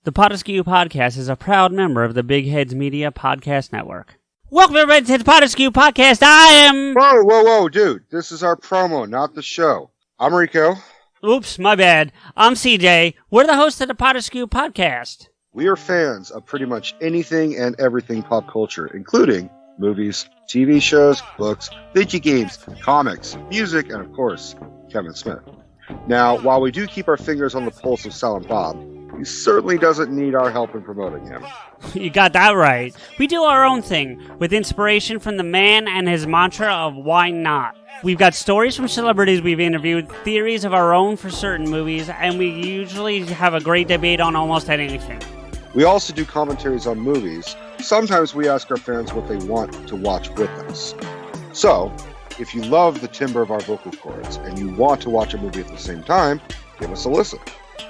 The PodAskew Podcast is a proud member of the Big Heads Media Podcast Network. Welcome everybody to the PodAskew Podcast. I am... Whoa, dude. This is our promo, not the show. I'm Rico. Oops, my bad. I'm C.J. We're the hosts of the PodAskew Podcast. We are fans of pretty much anything and everything pop culture, including movies, TV shows, books, video games, comics, music, and of course, Kevin Smith. Now, while we do keep our fingers on the pulse of Silent Bob, he certainly doesn't need our help in promoting him. You got that right. We do our own thing, with inspiration from the man and his mantra of why not. We've got stories from celebrities we've interviewed, theories of our own for certain movies, and we usually have a great debate on almost anything. We also do commentaries on movies. Sometimes we ask our fans what they want to watch with us. So, if you love the timbre of our vocal cords and you want to watch a movie at the same time, give us a listen.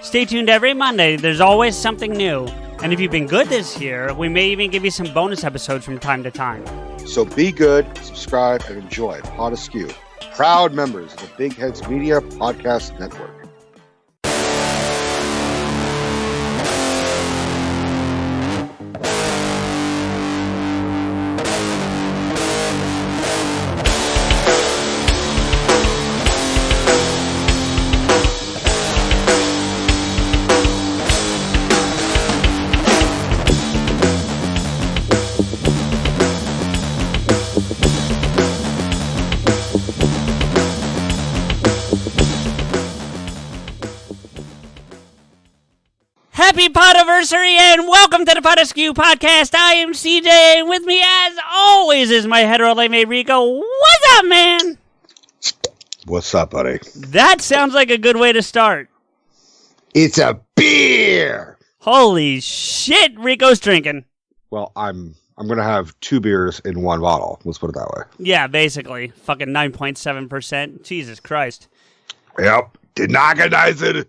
Stay tuned every Monday. There's always something new. And if you've been good this year, we may even give you some bonus episodes from time to time. So be good, subscribe, and enjoy PodAskew, proud members of the Big Heads Media Podcast Network. Happy PodAversary and welcome to the PodAskew Podcast. I am CJ and with me as always is my hetero mate Rico. What's up, man? What's up, buddy? That sounds like a good way to start. It's a beer! Holy shit, Rico's drinking. Well, I'm going to have 2 beers in 1 bottle. Let's put it that way. Yeah, basically. Fucking 9.7%. Jesus Christ. Yep. Denogonize it.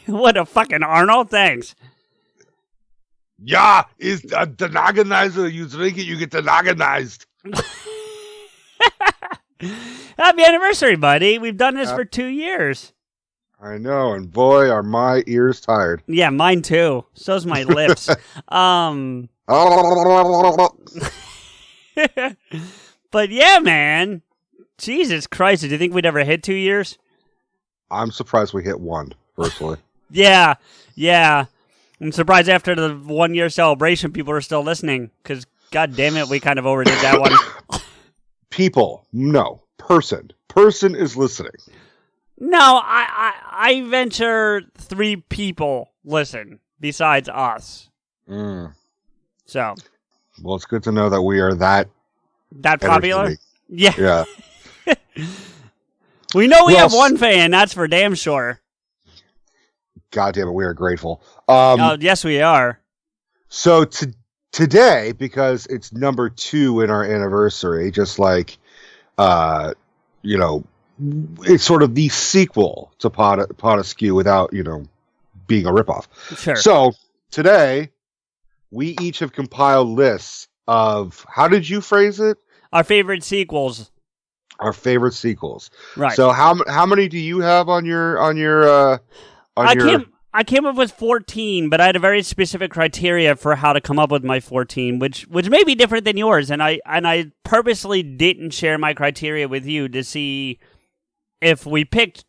What a fucking Arnold. Thanks. Yeah, it's a denogonizer. You drink it, you get denogonized. Happy anniversary, buddy. We've done this for 2 years. I know, and boy, are my ears tired. Yeah, mine too. So's my lips. But yeah, man. Jesus Christ, did you think we'd ever hit 2 years? I'm surprised we hit 1, personally. Yeah. I'm surprised after the 1 year celebration, people are still listening. Because, god damn it, we kind of overdid that one. People, no. Person. Person is listening. No, I venture 3 people listen besides us. So. Well, it's good to know that we are that popular? Yeah. We know we have 1 fan, that's for damn sure. God damn it, we are grateful. Yes, we are. So today, because it's number 2 in our anniversary, just like, it's sort of the sequel to PodAskew without, being a ripoff. Sure. So today, we each have compiled lists of, how did you phrase it? Our favorite sequels. Our favorite sequels. Right. So how many do you have on your I came up with 14, but I had a very specific criteria for how to come up with my 14, which may be different than yours, and I purposely didn't share my criteria with you to see if we picked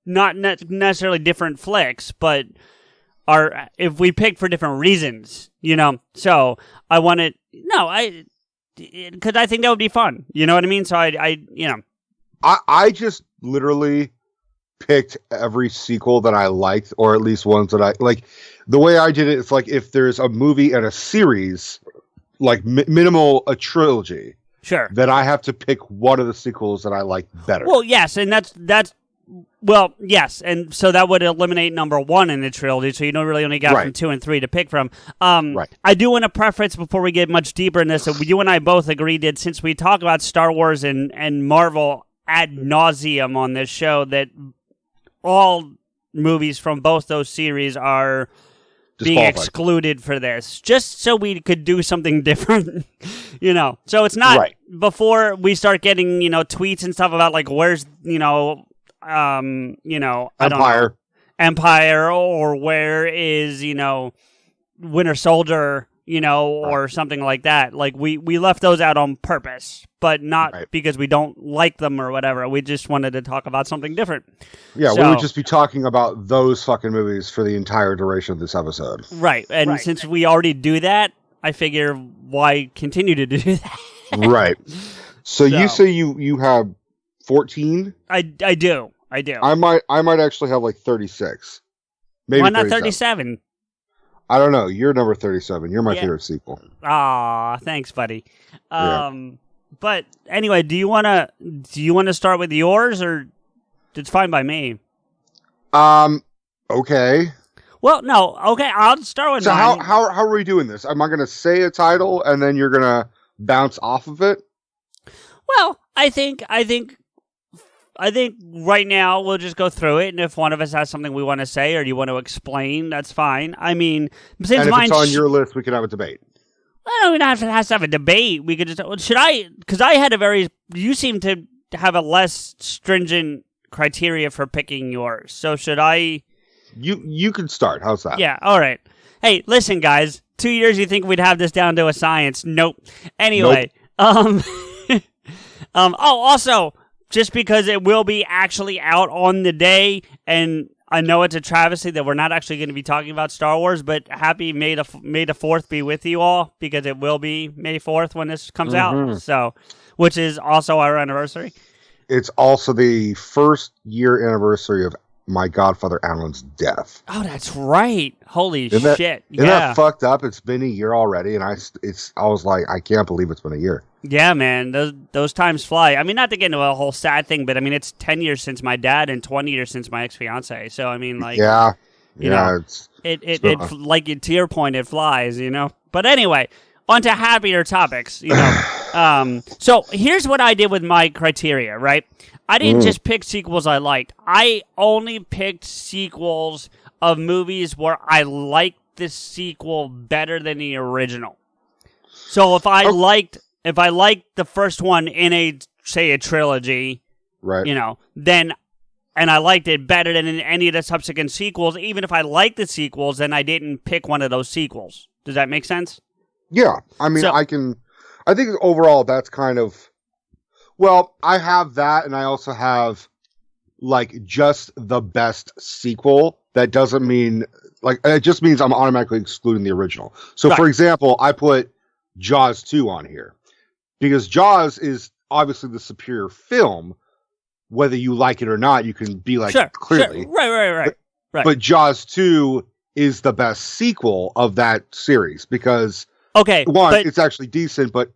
not necessarily different flicks, but if we picked for different reasons, So I wanted because I think that would be fun. You know what I mean? So I just literally picked every sequel that I liked, or at least ones that I like. The way I did it, it's like if there's a movie and a series, like minimal a trilogy, sure, then I have to pick one of the sequels that I like better. Well, yes, and yes, and so that would eliminate number 1 in the trilogy, so you don't really only got from 2 and 3 to pick from. Right. I do want to preference before we get much deeper in this. So you and I both agreed that since we talk about Star Wars and Marvel ad nauseum on this show, that all movies from both those series are being excluded for this, just so we could do something different, So it's not before we start getting, tweets and stuff about like where's, I don't know. Empire, or where is, Winter Soldier, or something like that. Like, we left those out on purpose, but not because we don't like them or whatever. We just wanted to talk about something different. Yeah, we would just be talking about those fucking movies for the entire duration of this episode. Right, and since we already do that, I figure why continue to do that? Right. So you say you have 14? I do. I might actually have like 36. Maybe why not 37? I don't know. You're number 37. You're my favorite sequel. Aw, thanks, buddy. But anyway, do you want to start with yours, or it's fine by me? Okay. Well, no. Okay, I'll start with mine. So how are we doing this? Am I going to say a title and then you're going to bounce off of it? Well, I think right now we'll just go through it, and if one of us has something we want to say or you want to explain, that's fine. I mean, since and if it's on your list, we can have a debate. Well, we don't have to have a debate. We could just because I had you seem to have a less stringent criteria for picking yours. So should I? You can start. How's that? Yeah. All right. Hey, listen, guys. 2 years, you think we'd have this down to a science? Nope. Anyway. Nope. Also, just because it will be actually out on the day, and I know it's a travesty that we're not actually going to be talking about Star Wars, but happy May the 4th be with you all, because it will be May 4th when this comes out. So, which is also our anniversary. It's also the first year anniversary of my godfather Alan's death. Oh, that's right. Holy shit. Isn't that fucked up? It's been a year already, and I was like, I can't believe it's been a year. Yeah, man. Those times fly. I mean, not to get into a whole sad thing, but I mean, it's 10 years since my dad and 20 years since my ex-fiance. So, I mean, like... Yeah. You know, it like, to your point, it flies, But anyway, on to happier topics, So, here's what I did with my criteria, right? I didn't just pick sequels I liked. I only picked sequels of movies where I liked the sequel better than the original. So if I liked the first one in a trilogy, right? Then and I liked it better than in any of the subsequent sequels, even if I liked the sequels, then I didn't pick one of those sequels. Does that make sense? Yeah. I mean, I think overall that's kind of, well, I have that, and I also have like just the best sequel. That doesn't mean it just means I'm automatically excluding the original. So for example, I put Jaws 2 on here because Jaws is obviously the superior film. Whether you like it or not, you can be like, clearly. Sure. Right. But Jaws 2 is the best sequel of that series because it's actually decent, but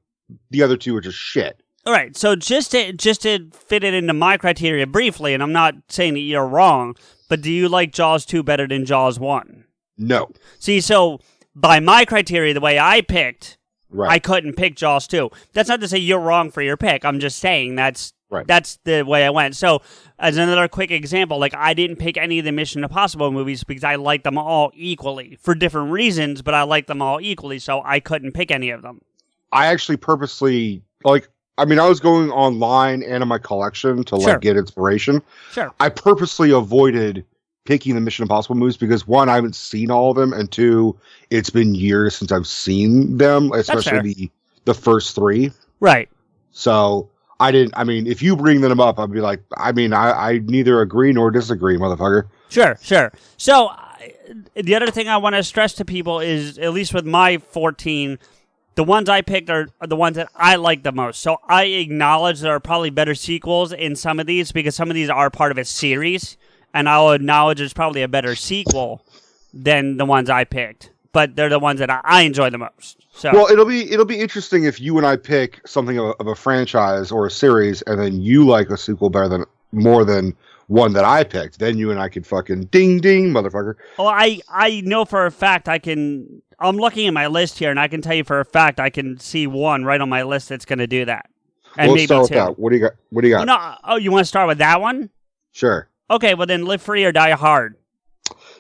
the other two are just shit. All right, so just to fit it into my criteria briefly, and I'm not saying that you're wrong, but do you like Jaws 2 better than Jaws 1? No. See, so by my criteria, the way I picked, I couldn't pick Jaws 2. That's not to say you're wrong for your pick. I'm just saying that's the way I went. So as another quick example, I didn't pick any of the Mission Impossible movies because I liked them all equally for different reasons, but I liked them all equally, so I couldn't pick any of them. I actually purposely, I was going online and in my collection to get inspiration. Sure. I purposely avoided picking the Mission Impossible movies because one, I haven't seen all of them, and two, it's been years since I've seen them, especially the first three. Right. So if you bring them up, I'd be like, I neither agree nor disagree, motherfucker. Sure. So the other thing I want to stress to people is, at least with my 14, the ones I picked are the ones that I like the most. So I acknowledge there are probably better sequels in some of these because some of these are part of a series, and I'll acknowledge there's probably a better sequel than the ones I picked. But they're the ones that I enjoy the most. So. Well, it'll be interesting if you and I pick something of a franchise or a series, and then you like a sequel more than one that I picked. Then you and I could fucking ding ding, motherfucker. Well, I know for a fact I'm looking at my list here, and I can tell you for a fact I can see one right on my list that's going to do that. And let's start with that. What do you got? No, you want to start with that one? Sure. Okay, well then, Live Free or Die Hard.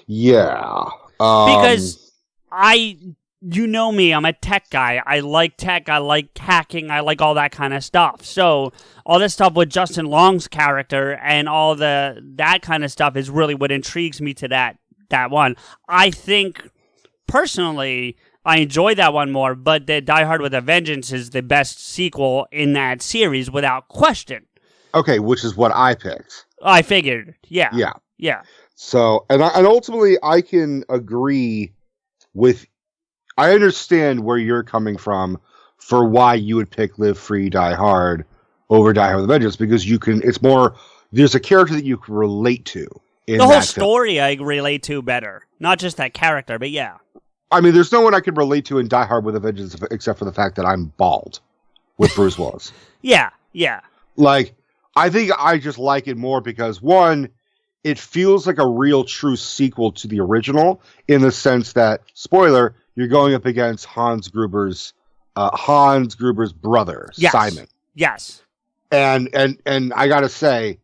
Yeah. Because I you know me, I'm a tech guy. I like tech, I like hacking, I like all that kind of stuff. So all this stuff with Justin Long's character and all that kind of stuff is really what intrigues me to that one. I think, personally, I enjoy that one more, but the Die Hard with a Vengeance is the best sequel in that series without question. Okay, which is what I picked. I figured, yeah. Yeah. So, and ultimately, I can agree with... I understand where you're coming from for why you would pick Live Free, Die Hard over Die Hard with a Vengeance, because you can... It's more... There's a character that you can relate to in the whole that story film. I relate to better. Not just that character, but yeah. I mean, there's no one I can relate to in Die Hard with a Vengeance except for the fact that I'm bald with Bruce Willis. Yeah. Like, I think I just like it more because, one, it feels like a real true sequel to the original in the sense that, spoiler, you're going up against Hans Gruber's brother, yes. Simon. Yes. And I gotta say,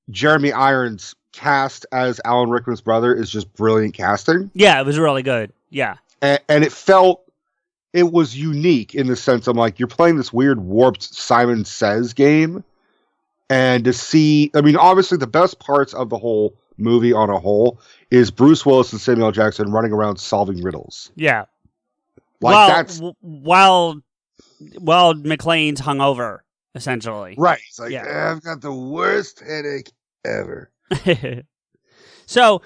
Jeremy Irons' cast as Alan Rickman's brother is just brilliant casting. Yeah, it was really good. Yeah. And it was unique in the sense I'm like, you're playing this weird warped Simon Says game. And to see, I mean, obviously the best parts of the whole movie on a whole is Bruce Willis and Samuel Jackson running around solving riddles. Yeah. While McClane's hungover, essentially. Right. It's like, I've got the worst headache ever. So,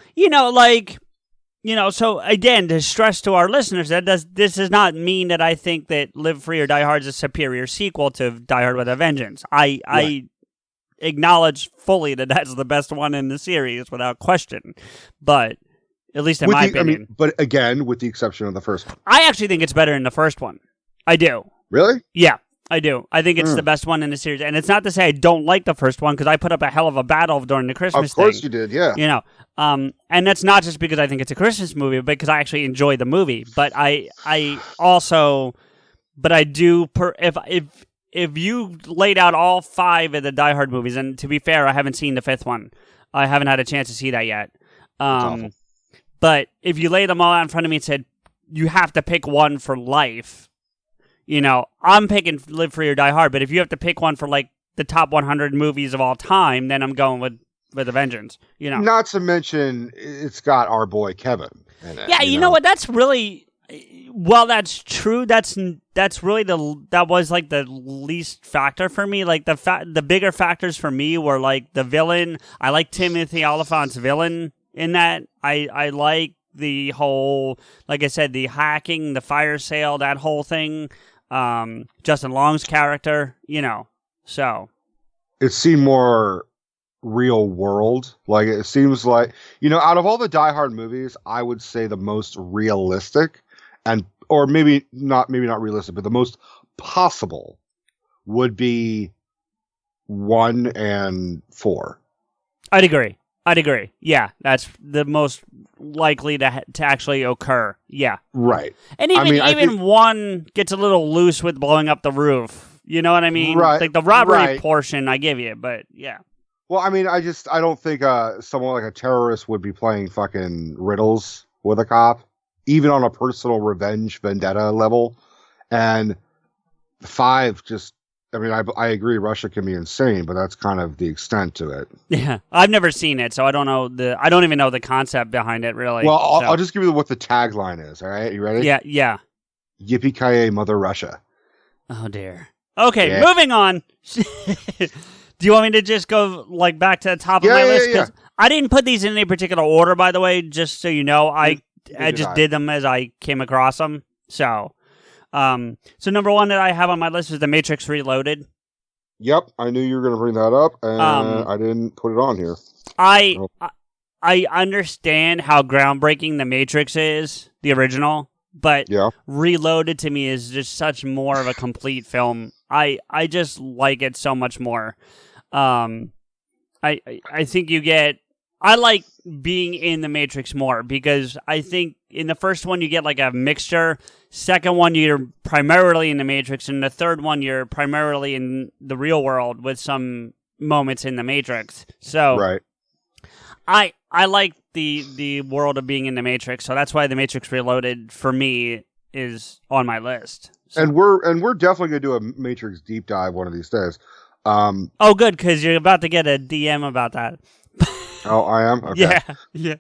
so again, to stress to our listeners, this does not mean that I think that Live Free or Die Hard is a superior sequel to Die Hard with a Vengeance. I acknowledge fully that that's the best one in the series without question, but at least in my opinion. I mean, but again, with the exception of the first one. I actually think it's better than the first one. I do. Really? Yeah, I do. I think it's the best one in the series. And it's not to say I don't like the first one, because I put up a hell of a battle during the Christmas thing. Of course you did, yeah. And that's not just because I think it's a Christmas movie, but because I actually enjoy the movie. But I do, if you laid out all 5 of the Die Hard movies, and to be fair, I haven't seen the 5th one. I haven't had a chance to see that yet. But if you laid them all out in front of me and said, you have to pick one for life, I'm picking Live Free or Die Hard. But if you have to pick one for, like, the top 100 movies of all time, then I'm going with a Vengeance. Not to mention, it's got our boy Kevin in it. Yeah, you know what? That's really... Well, that's true. That's really that was like the least factor for me. Like the bigger factors for me were like the villain. I like Timothy Olyphant's villain in that. I like the whole, like I said, the hacking, the fire sale, that whole thing. Justin Long's character, so it seemed more real world. Like it seems like, out of all the Die Hard movies, I would say the most realistic. Or maybe not realistic, but the most possible would be 1 and 4. I'd agree. Yeah, that's the most likely to actually occur. Yeah. Right. And even 1 gets a little loose with blowing up the roof. You know what I mean? Right. Like the robbery portion, I give you, but yeah. Well, I mean, I don't think someone like a terrorist would be playing fucking riddles with a cop, even on a personal revenge vendetta level. And 5 I agree, Russia can be insane, but that's kind of the extent to it. Yeah, I've never seen it, so I don't know I don't even know the concept behind it, really. Well, I'll just give you what the tagline is, all right? You ready? Yeah. Yippee-ki-yay, Mother Russia. Oh, dear. Okay, Moving on. Do you want me to just go back to the top of my list? Yeah. I didn't put these in any particular order, by the way, just so you know. I just did them as I came across them. So number 1 that I have on my list is The Matrix Reloaded. Yep, I knew you were going to bring that up, and I didn't put it on here. I understand how groundbreaking The Matrix is, the original, but Reloaded to me is just such more of a complete film. I just like it so much more. I think I like being in the Matrix more because I think in the first one you get like a mixture. Second one you're primarily in the Matrix, and the third one you're primarily in the real world with some moments in the Matrix. So right. I like the world of being in the Matrix, so that's why The Matrix Reloaded for me is on my list. So. And we're definitely gonna do a Matrix deep dive one of these days. Oh, good, because you're about to get a DM about that. Oh, I am. Okay. Yeah.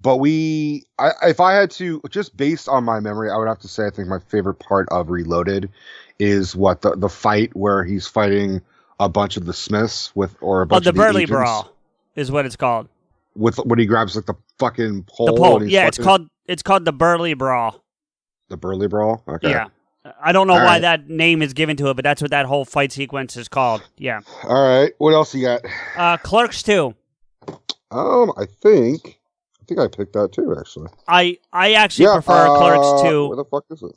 But if I had to, just based on my memory, I would have to say I think my favorite part of Reloaded is the fight where he's fighting a bunch of the Smiths or a bunch of the Burly agents. Brawl is what it's called. With when he grabs like the fucking pole. The pole. And Yeah, it's called the Burly Brawl. The Burly Brawl. Okay. Yeah. I don't know why that name is given to it, but that's what that whole fight sequence is called. Yeah. All right. What else you got? Clerks 2. I think I picked that too, actually. I actually prefer Clerks 2. Where the fuck is it?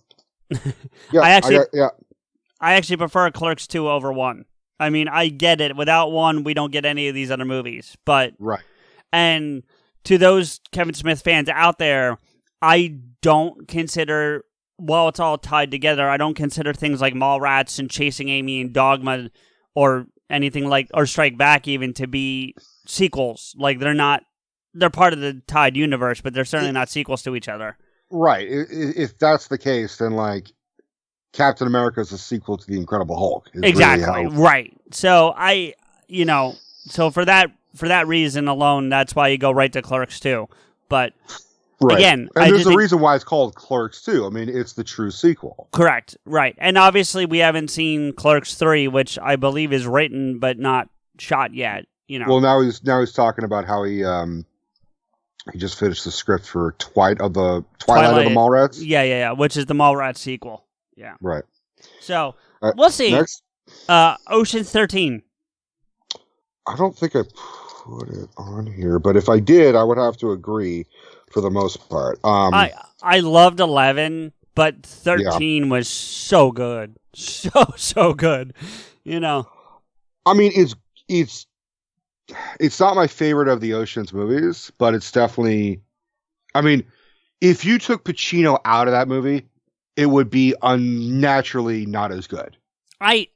I actually prefer Clerks 2 over 1. I mean, I get it. Without 1, we don't get any of these other movies. But right. And to those Kevin Smith fans out there, I don't consider, while it's all tied together, I don't consider things like Mallrats and Chasing Amy and Dogma or anything like, or Strike Back even, to be sequels. Like, they're part of the tied universe, but they're certainly not sequels to each other. Right. If that's the case, then like Captain America is a sequel to the Incredible Hulk. Exactly. Really right. So so for that reason alone, that's why you go right to Clerks 2. But again, and there's a reason why it's called Clerks 2. I mean, it's the true sequel. Correct. Right. And obviously we haven't seen Clerks 3, which I believe is written but not shot yet. Well, now he's talking about how he just finished the script for Twilight of the Mallrats. Yeah, which is the Mallrats sequel. Yeah. Right. So, we'll see. Next. Ocean's 13. I don't think I put it on here, but if I did, I would have to agree for the most part. I loved 11, but 13 was so good. So good. I mean, it's not my favorite of the Ocean's movies, but it's definitely, I mean, if you took Pacino out of that movie, it would be unnaturally not as good. I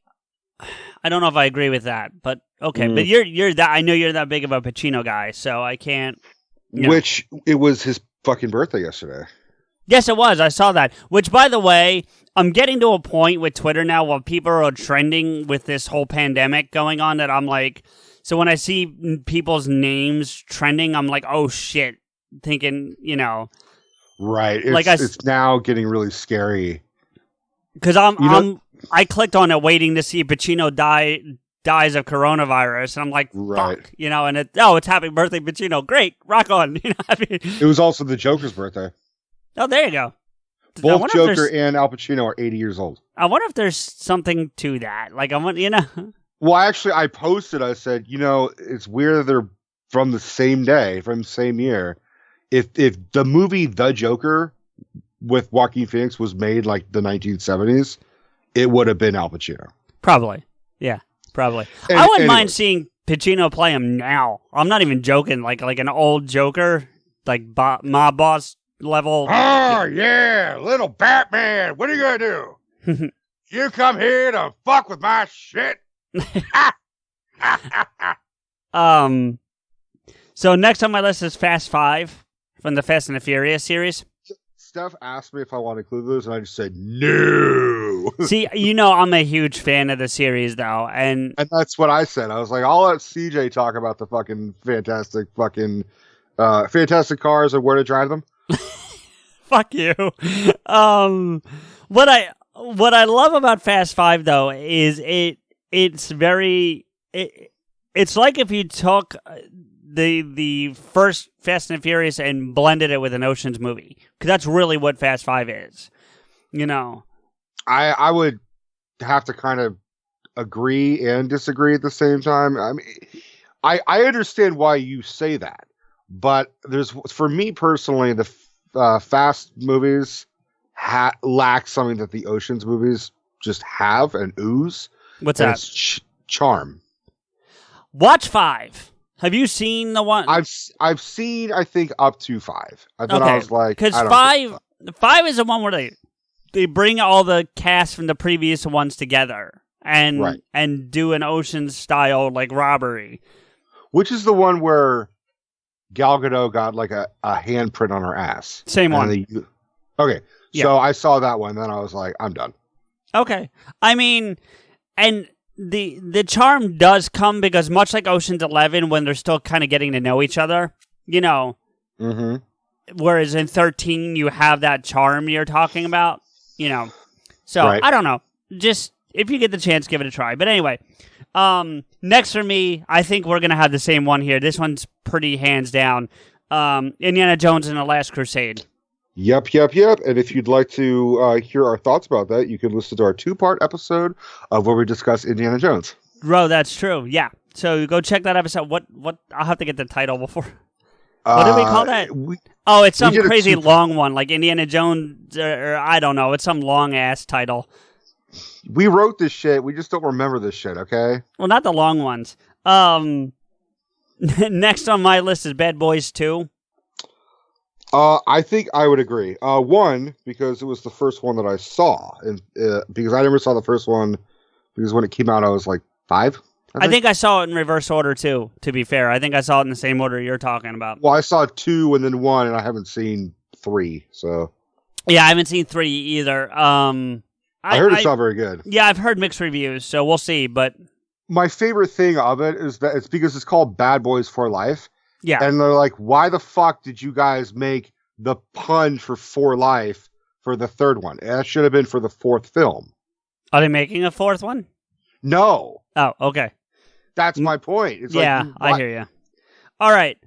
don't know if I agree with that, but okay. But you're that, I know you're that big of a Pacino guy, so I can't. Which it was his fucking birthday yesterday. Yes, it was. I saw that. Which, by the way, I'm getting to a point with Twitter now where people are trending with this whole pandemic going on that I'm like, so when I see people's names trending, I'm like, oh shit, thinking, Right. It's now getting really scary. Because I clicked on it waiting to see Pacino dies of coronavirus, and I'm like, fuck, and it's happy birthday, Pacino. Great, rock on. It was also the Joker's birthday. Oh, there you go. Both Joker and Al Pacino are 80 years old. I wonder if there's something to that. Like, Well, actually, I posted, I said, it's weird that they're from the same day, from the same year. If the movie The Joker with Joaquin Phoenix was made like the 1970s, it would have been Al Pacino. Probably. Yeah, probably. I wouldn't mind seeing Pacino play him now. I'm not even joking. Like an old Joker, like mob boss level. Oh, yeah, little Batman. What are you going to do? You come here to fuck with my shit? So next on my list is Fast 5 from the Fast and the Furious series. Steph asked me if I want to include those, and I just said no. See, I'm a huge fan of the series, though, and that's what I said. I was like, I'll let CJ talk about the fucking fantastic cars and where to drive them. Fuck you. What I love about Fast 5 though is it's like if you took the first Fast and Furious and blended it with an Ocean's movie, because that's really what Fast 5 is. I would have to kind of agree and disagree at the same time. I mean, I understand why you say that, but for me personally, the Fast movies lack something that the Ocean's movies just have and ooze. What's that? It's charm. Watch 5. Have you seen the one? I've seen, I think, up to 5. I was like, because 5 is the one where they bring all the cast from the previous ones together and do an Ocean's style like robbery. Which is the one where Gal Gadot got like a handprint on her ass. Same one. Okay, Yeah. So I saw that one, then I was like, I'm done. Okay. I mean, and the charm does come because much like Ocean's 11, when they're still kind of getting to know each other, Mm-hmm. Whereas in 13, you have that charm you're talking about, So, Right. I don't know. Just, if you get the chance, give it a try. But anyway, next for me, I think we're going to have the same one here. This one's pretty hands down. Indiana Jones and the Last Crusade. Yep. And if you'd like to hear our thoughts about that, you can listen to our 2-part episode of where we discuss Indiana Jones. Bro, that's true. Yeah. So go check that episode. What? I'll have to get the title before. What did we call that? It's some crazy long one, like Indiana Jones, or I don't know. It's some long-ass title. We wrote this shit. We just don't remember this shit, okay? Well, not the long ones. Next on my list is Bad Boys 2. I think I would agree. One, because it was the first one that I saw, and because I never saw the first one, because when it came out, I was like 5. I think I saw it in reverse order, too, to be fair. I think I saw it in the same order you're talking about. Well, I saw 2 and then 1, and I haven't seen 3, so... Yeah, I haven't seen 3 either. I heard it's not very good. Yeah, I've heard mixed reviews, so we'll see, but... My favorite thing of it is that it's because it's called Bad Boys for Life. Yeah. And they're like, why the fuck did you guys make the pun for life for the third one? And that should have been for the 4th film. Are they making a 4th one? No. Oh, okay. That's my point. It's yeah, I hear you. All right.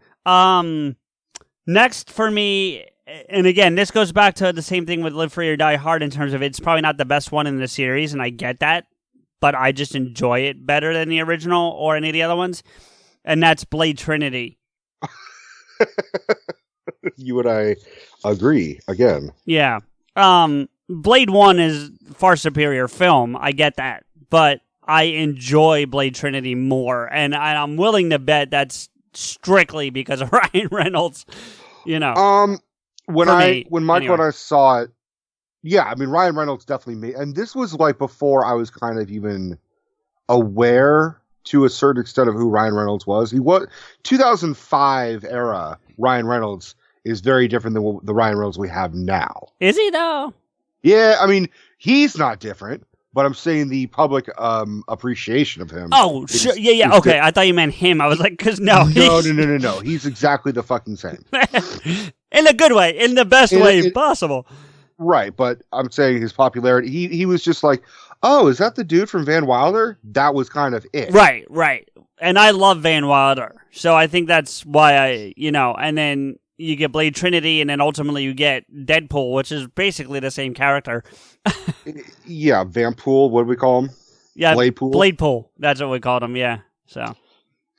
Next for me, and again, this goes back to the same thing with Live Free or Die Hard in terms of it's probably not the best one in the series, and I get that, but I just enjoy it better than the original or any of the other ones, and that's Blade Trinity. You and I agree again. Yeah. Blade 1 is far superior film. I get that, but I enjoy Blade Trinity more, and I'm willing to bet that's strictly because of Ryan Reynolds. When I saw it, yeah, I mean Ryan Reynolds definitely made, and this was like before I was kind of even aware to a certain extent of who Ryan Reynolds was. He was 2005 era Ryan Reynolds is very different than the Ryan Reynolds we have now. Is he though? Yeah, I mean he's not different. But I'm saying the public appreciation of him. Oh, sure. Yeah. Okay. I thought you meant him. I was like, because no. No. He's exactly the fucking same. In a good way. In the best way possible. Right. But I'm saying his popularity, he was just like, oh, is that the dude from Van Wilder? That was kind of it. Right. And I love Van Wilder. So I think that's why and then you get Blade Trinity, and then ultimately you get Deadpool, which is basically the same character. Yeah, Vampool, what do we call him? Yeah, Bladepool. Bladepool. That's what we called him. Yeah. So.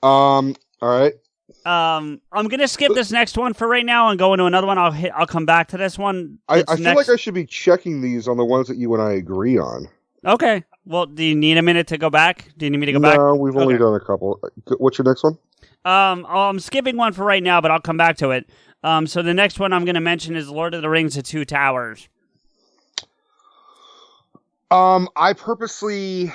All right. I'm gonna skip this next one for right now and go into another one. I'll come back to this one. I feel like I should be checking these on the ones that you and I agree on. Okay. Well, do you need a minute to go back? Do you need me to go back? No, we've only done a couple. What's your next one? I'm skipping one for right now, but I'll come back to it. So the next one I'm going to mention is Lord of the Rings: The Two Towers. I purposely,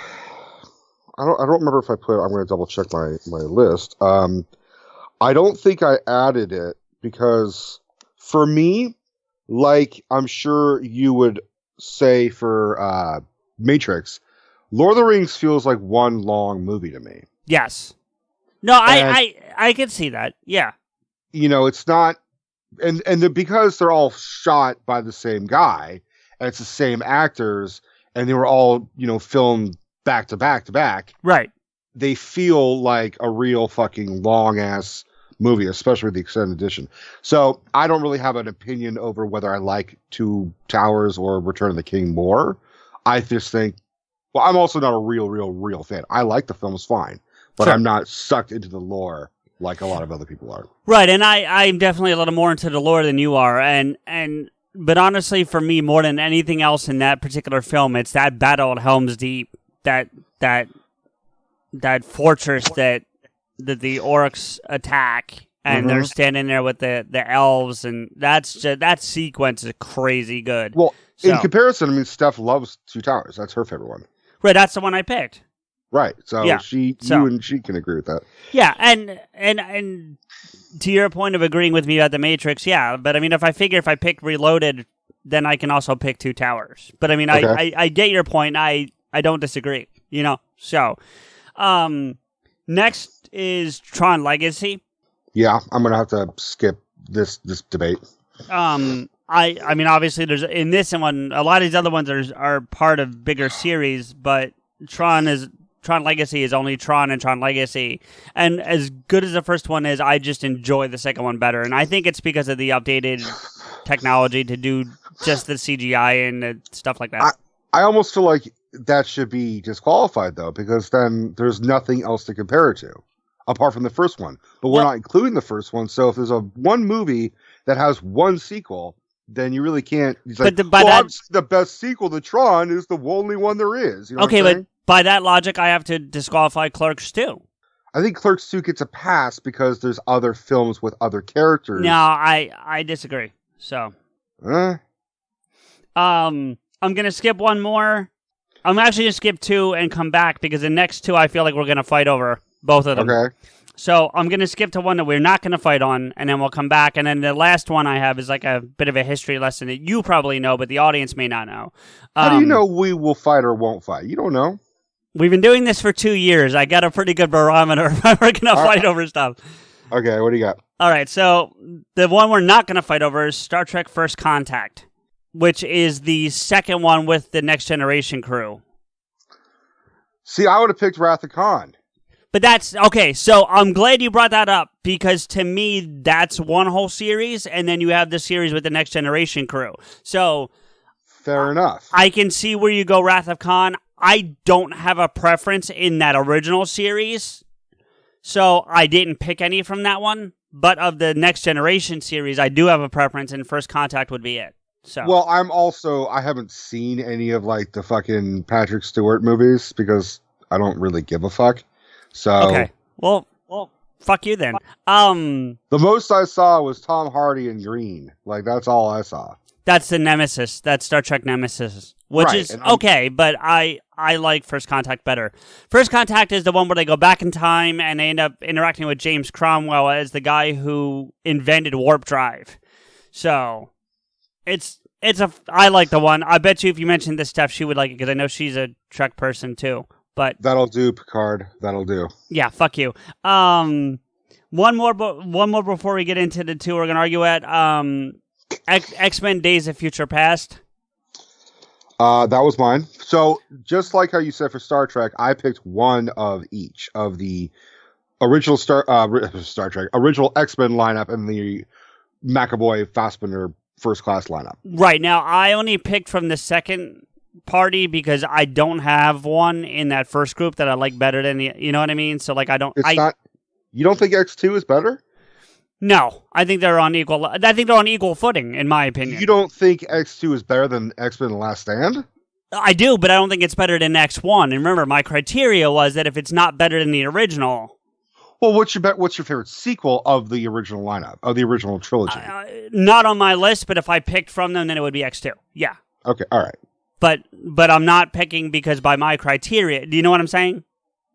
I don't remember if I put. I'm going to double check my list. I don't think I added it because for me, like I'm sure you would say for Matrix, Lord of the Rings feels like one long movie to me. Yes. No, I can see that. Yeah. It's not, and because they're all shot by the same guy, and it's the same actors, and they were all, filmed back to back to back. Right. They feel like a real fucking long ass movie, especially with the extended edition. So I don't really have an opinion over whether I like Two Towers or Return of the King more. I just think, well, I'm also not a real fan. I like the films fine, but sure. I'm not sucked into the lore like a lot of other people are. Right, and I'm definitely a little more into the lore than you are, but honestly, for me, more than anything else in that particular film, it's that battle at Helm's Deep, that fortress that the orcs attack, and they're standing there with the elves, and that sequence is crazy good. Well, in comparison, I mean, Steph loves Two Towers. That's her favorite one. Right, that's the one I picked. Right, so yeah. You and she can agree with that. Yeah, and to your point of agreeing with me about The Matrix, yeah, but I mean, if I pick Reloaded then I can also pick Two Towers. But I mean, Okay. I get your point. I don't disagree. So next is Tron Legacy. Yeah, I'm gonna have to skip this debate. I mean, obviously, there's in this one, a lot of these other ones are part of bigger series, but Tron Legacy is only Tron and Tron Legacy. And as good as the first one is, I just enjoy the second one better. And I think it's because of the updated technology to do just the CGI and the stuff like that. I almost feel like that should be disqualified, though, because then there's nothing else to compare it to, apart from the first one. But we're not including the first one, so if there's one movie that has one sequel, then you really can't. He's like, the best sequel to Tron is the only one there is. You know okay, but by that logic, I have to disqualify Clerks 2. I think Clerks 2 gets a pass because there's other films with other characters. No, I disagree. So, I'm gonna skip one more. I'm actually gonna skip two and come back because the next two I feel like we're gonna fight over both of them. Okay. So I'm going to skip to one that we're not going to fight on, and then we'll come back. And then the last one I have is like a bit of a history lesson that you probably know, but the audience may not know. How do you know we will fight or won't fight? You don't know. We've been doing this for 2 years. I got a pretty good barometer if we're going to fight over stuff. Okay, what do you got? All right, so the one we're not going to fight over is Star Trek First Contact, which is the second one with the Next Generation crew. See, I would have picked Wrath of Khan. But that's, okay, so I'm glad you brought that up, because to me, that's one whole series, and then you have the series with the Next Generation crew. So, fair enough. I can see where you go Wrath of Khan. I don't have a preference in that original series, so I didn't pick any from that one. But of the Next Generation series, I do have a preference, and First Contact would be it. So. Well, I haven't seen any of, like, the fucking Patrick Stewart movies, because I don't really give a fuck. So okay, well, fuck you then. The most I saw was Tom Hardy in Green. Like, that's all I saw. That's the Nemesis. That's Star Trek Nemesis, which is okay, but I like First Contact better. First Contact is the one where they go back in time and they end up interacting with James Cromwell as the guy who invented warp drive. So I like the one. I bet you if you mentioned this stuff, she would like it because I know she's a Trek person too. But that'll do, Picard. That'll do. Yeah, fuck you. One more before we get into the two we're gonna argue at. X-Men: Days of Future Past. That was mine. So just like how you said for Star Trek, I picked one of each of the original Star Trek, original X-Men lineup, and the McAvoy Fassbender First Class lineup. Right now, I only picked from the second party because I don't have one in that first group that I like better than you know what I mean? So like you don't think X2 is better? No, I think they're on equal footing in my opinion. You don't think X2 is better than X-Men: The Last Stand? I do, but I don't think it's better than X1. And remember, my criteria was that if it's not better than the original. Well, what's your favorite sequel of the original lineup, of the original trilogy? Not on my list, but if I picked from them, then it would be X2. Yeah. Okay, all right. But I'm not picking because by my criteria. Do you know what I'm saying?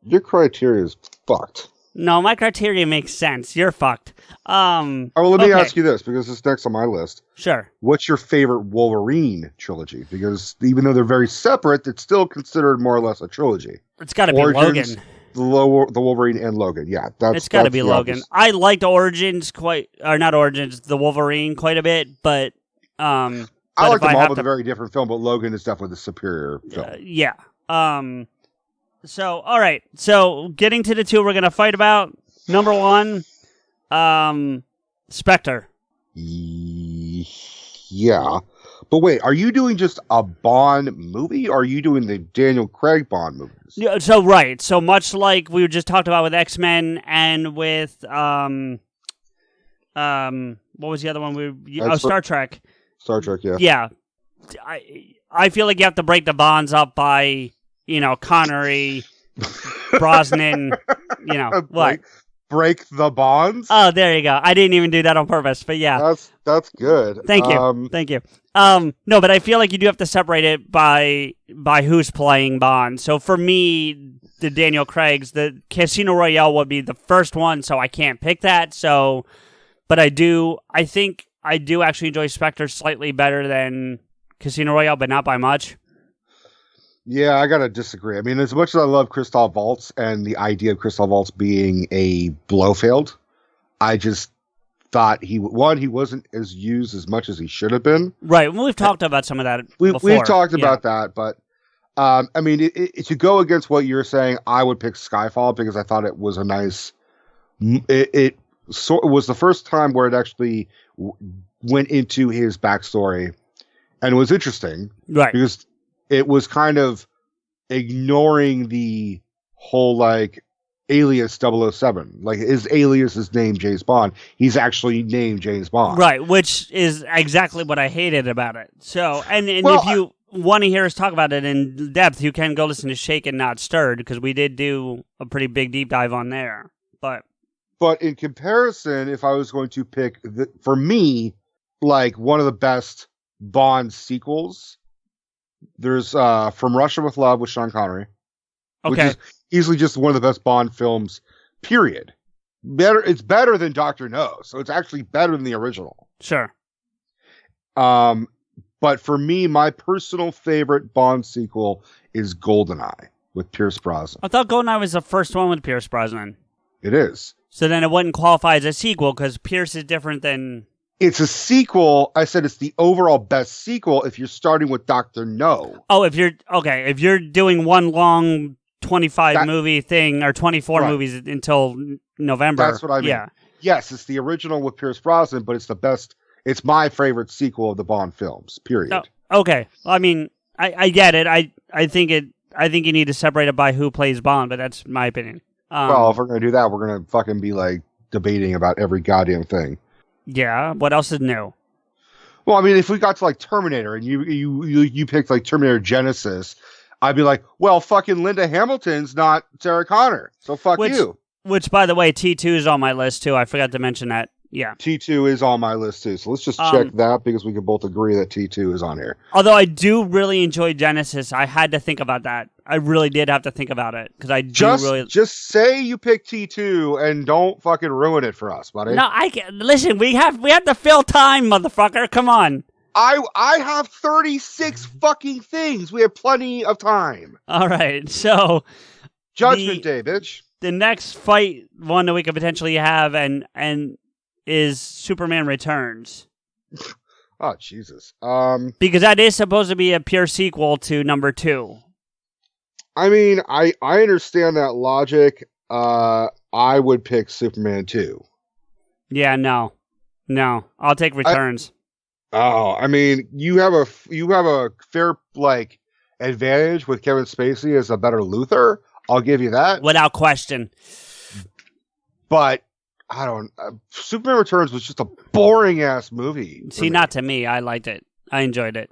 Your criteria is fucked. No, my criteria makes sense. You're fucked. Well, let me ask you this, because it's next on my list. Sure. What's your favorite Wolverine trilogy? Because even though they're very separate, it's still considered more or less a trilogy. It's got to be Logan. The Wolverine and Logan. Yeah, it's got to be Logan. I liked the Wolverine quite a bit, but I like them all, but a very different film. But Logan is definitely the superior film. Yeah. So, all right. So, getting to the two we're going to fight about. Number one, Spectre. Yeah. But wait, are you doing just a Bond movie, or are you doing the Daniel Craig Bond movies? Yeah, so, right. So, much like we just talked about with X-Men and with, what was the other one? Star Trek. Star Trek, yeah. Yeah. I feel like you have to break the Bonds up by, Connery, Brosnan, what? Break the bonds? Oh, there you go. I didn't even do that on purpose, but yeah. That's good. Thank you. Thank you. No, but I feel like you do have to separate it by who's playing Bond. So for me, the Daniel Craig's, the Casino Royale would be the first one, so I can't pick that. So, but I think I do actually enjoy Spectre slightly better than Casino Royale, but not by much. Yeah, I gotta disagree. I mean, as much as I love Christoph Waltz and the idea of Christoph Waltz being a Blofeld, I just thought he wasn't as used as much as he should have been. Right. Well, we've talked about some of that before. We've talked about that, but I mean, to go against what you're saying, I would pick Skyfall because I thought it was a nice. It was the first time where it actually went into his backstory, and it was interesting, right? Because it was kind of ignoring the whole like alias 007. Like his alias is named James Bond. He's actually named James Bond. Right, which is exactly what I hated about it. So, and if you want to hear us talk about it in depth, you can go listen to Shaken Not Stirred, because we did do a pretty big deep dive on there. But in comparison, if I was going to pick, for me, like one of the best Bond sequels, there's From Russia with Love with Sean Connery. Okay. Which is easily just one of the best Bond films, period. It's better than Dr. No, so it's actually better than the original. Sure. But for me, my personal favorite Bond sequel is GoldenEye with Pierce Brosnan. I thought GoldenEye was the first one with Pierce Brosnan. It is. So then it wouldn't qualify as a sequel because Pierce is different than... It's a sequel. I said it's the overall best sequel if you're starting with Dr. No. Oh, if you're doing one long 25 movie thing or 24 movies until November. That's what I mean. Yeah. Yes, it's the original with Pierce Brosnan, but it's the best. It's my favorite sequel of the Bond films, period. Oh, okay. I mean, I get it. I think you need to separate it by who plays Bond, but that's my opinion. Well, if we're going to do that, we're going to fucking be like debating about every goddamn thing. Yeah. What else is new? Well, I mean, if we got to like Terminator and you picked like Terminator Genesis, I'd be like, well, fucking Linda Hamilton's not Sarah Connor, so fuck you. Which, by the way, T2 is on my list too. I forgot to mention that. Yeah. T2 is on my list too, so let's just check that because we can both agree that T2 is on here. Although I do really enjoy Genesis, I had to think about that. I really did have to think about it because I just say you pick T2 and don't fucking ruin it for us, buddy. No, I can listen. We have to fill time, motherfucker. Come on. I have 36 fucking things. We have plenty of time. All right, so Judgment Day, bitch. The next fight one that we could potentially have and is Superman Returns. Oh Jesus. Because that is supposed to be a pure sequel to number 2. I mean, I understand that logic. I would pick Superman 2. Yeah, no. I'll take Returns. I mean, you have a fair like advantage with Kevin Spacey as a better Luthor. I'll give you that without question. But I don't. Superman Returns was just a boring ass movie. See, not to me. I liked it. I enjoyed it.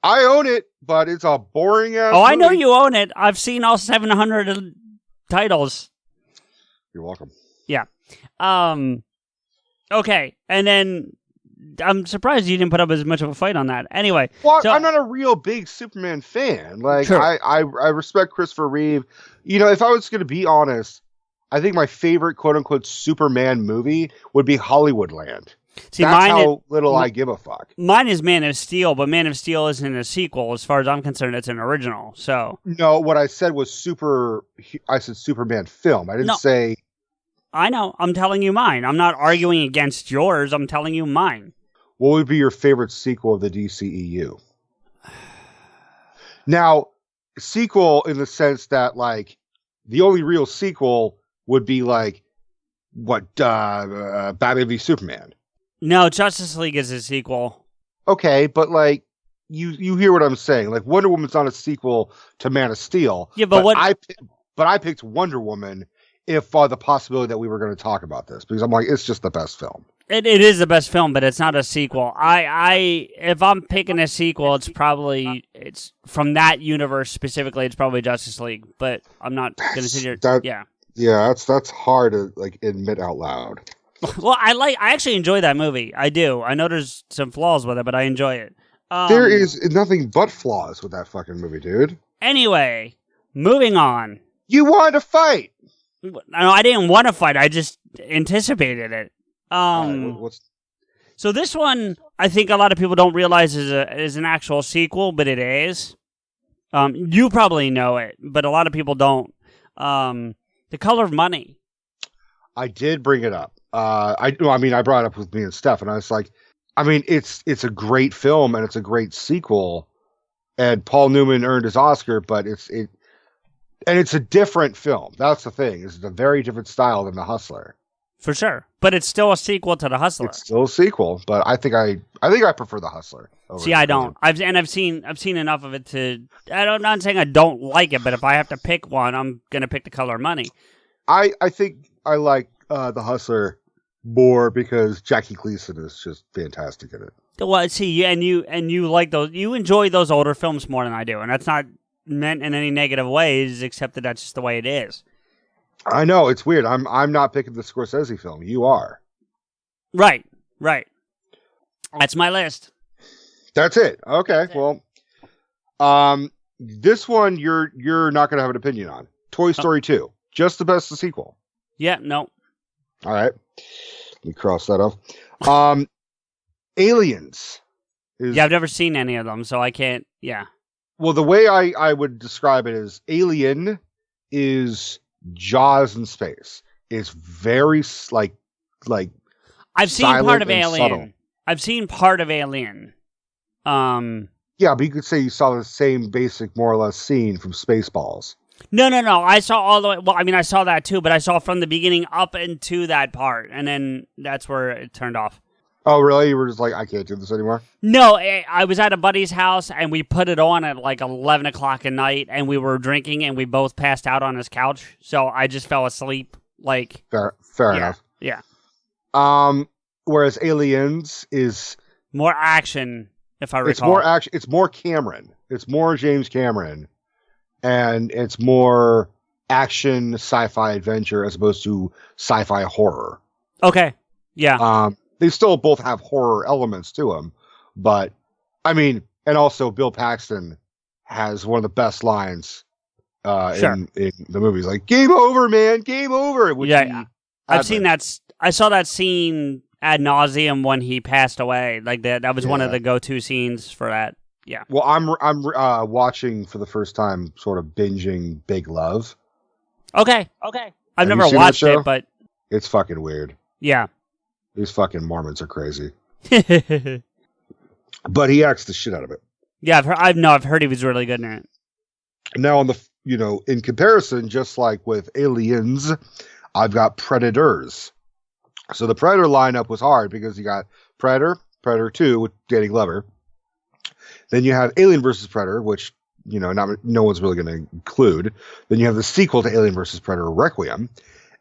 I own it, but it's a boring ass. Oh, movie. I know you own it. I've seen all 700 titles. You're welcome. Yeah. Okay, and then I'm surprised you didn't put up as much of a fight on that. Anyway, well, I'm not a real big Superman fan. Like, sure. I respect Christopher Reeve. You know, if I was going to be honest, I think my favorite quote unquote Superman movie would be Hollywoodland. See, that's how little I give a fuck. Mine is Man of Steel, but Man of Steel isn't a sequel. As far as I'm concerned, it's an original. So no, what I said was I said Superman film. I didn't say. I know. I'm telling you mine. I'm not arguing against yours. I'm telling you mine. What would be your favorite sequel of the DCEU? Now, sequel in the sense that, like, the only real sequel would be, like, Batman v Superman. No, Justice League is a sequel. Okay, but, like, you hear what I'm saying. Like, Wonder Woman's not a sequel to Man of Steel. Yeah, but I picked Wonder Woman if the possibility that we were going to talk about this, because I'm like, it's just the best film. It is the best film, but it's not a sequel. If I'm picking a sequel, it's from that universe specifically. It's probably Justice League, but I'm not going to sit here. Yeah, that's hard to like admit out loud. Well, I actually enjoy that movie. I do. I know there's some flaws with it, but I enjoy it. There is nothing but flaws with that fucking movie, dude. Anyway, moving on. You wanted to fight. No, I didn't want to fight. I just anticipated it. So this one, I think a lot of people don't realize is an actual sequel, but it is. You probably know it, but a lot of people don't. The Color of Money. I did bring it up. I brought it up with me and Steph, and I was like, I mean, it's a great film and it's a great sequel, and Paul Newman earned his Oscar, but it's a different film. That's the thing. It's a very different style than The Hustler. For sure, but it's still a sequel to The Hustler. It's still a sequel, but I think I prefer The Hustler. See, I don't. I've seen enough of it to. I'm not saying I don't like it, but if I have to pick one, I'm gonna pick The Color of Money. I think I like The Hustler more because Jackie Gleason is just fantastic in it. Well, see, you like those. You enjoy those older films more than I do, and that's not meant in any negative ways, except that that's just the way it is. I know, it's weird. I'm not picking the Scorsese film. You are. Right. That's my list. That's it. Okay. Well, this one you're not going to have an opinion on. Toy Story 2. Just the best of the sequel. Yeah, no. All right. Let me cross that off. Aliens. Yeah, I've never seen any of them, so I can't, yeah. Well, the way I would describe it is Alien is Jaws in space. It's very like I've seen part of Alien. Subtle. I've seen part of Alien. Yeah, but you could say you saw the same basic, more or less, scene from Spaceballs. No. I saw all the way. Well, I mean, I saw that too, but I saw from the beginning up into that part, and then that's where it turned off. Oh, really? You were just like, I can't do this anymore? No, I was at a buddy's house, and we put it on at like 11 o'clock at night, and we were drinking, and we both passed out on his couch, so I just fell asleep. Like fair enough. Yeah. Whereas Aliens is more action, if I recall. It's more action. It's more Cameron. It's more James Cameron, and it's more action, sci-fi adventure as opposed to sci-fi horror. Okay. Yeah. They still both have horror elements to them, but I mean, and also Bill Paxton has one of the best lines in the movies, like "Game over, man, game over." I've seen that. I saw that scene ad nauseum when he passed away. Like that was one of the go-to scenes for that. Yeah. Well, I'm watching for the first time, sort of binging Big Love. Okay. I've never watched it, but it's fucking weird. Yeah. These fucking Mormons are crazy. But he acts the shit out of it. Yeah, I've heard he was really good in it. Now, in comparison, just like with Aliens, I've got Predators. So the Predator lineup was hard because you got Predator, Predator 2 with Danny Glover. Then you have Alien vs. Predator, which, no one's really going to include. Then you have the sequel to Alien vs. Predator, Requiem.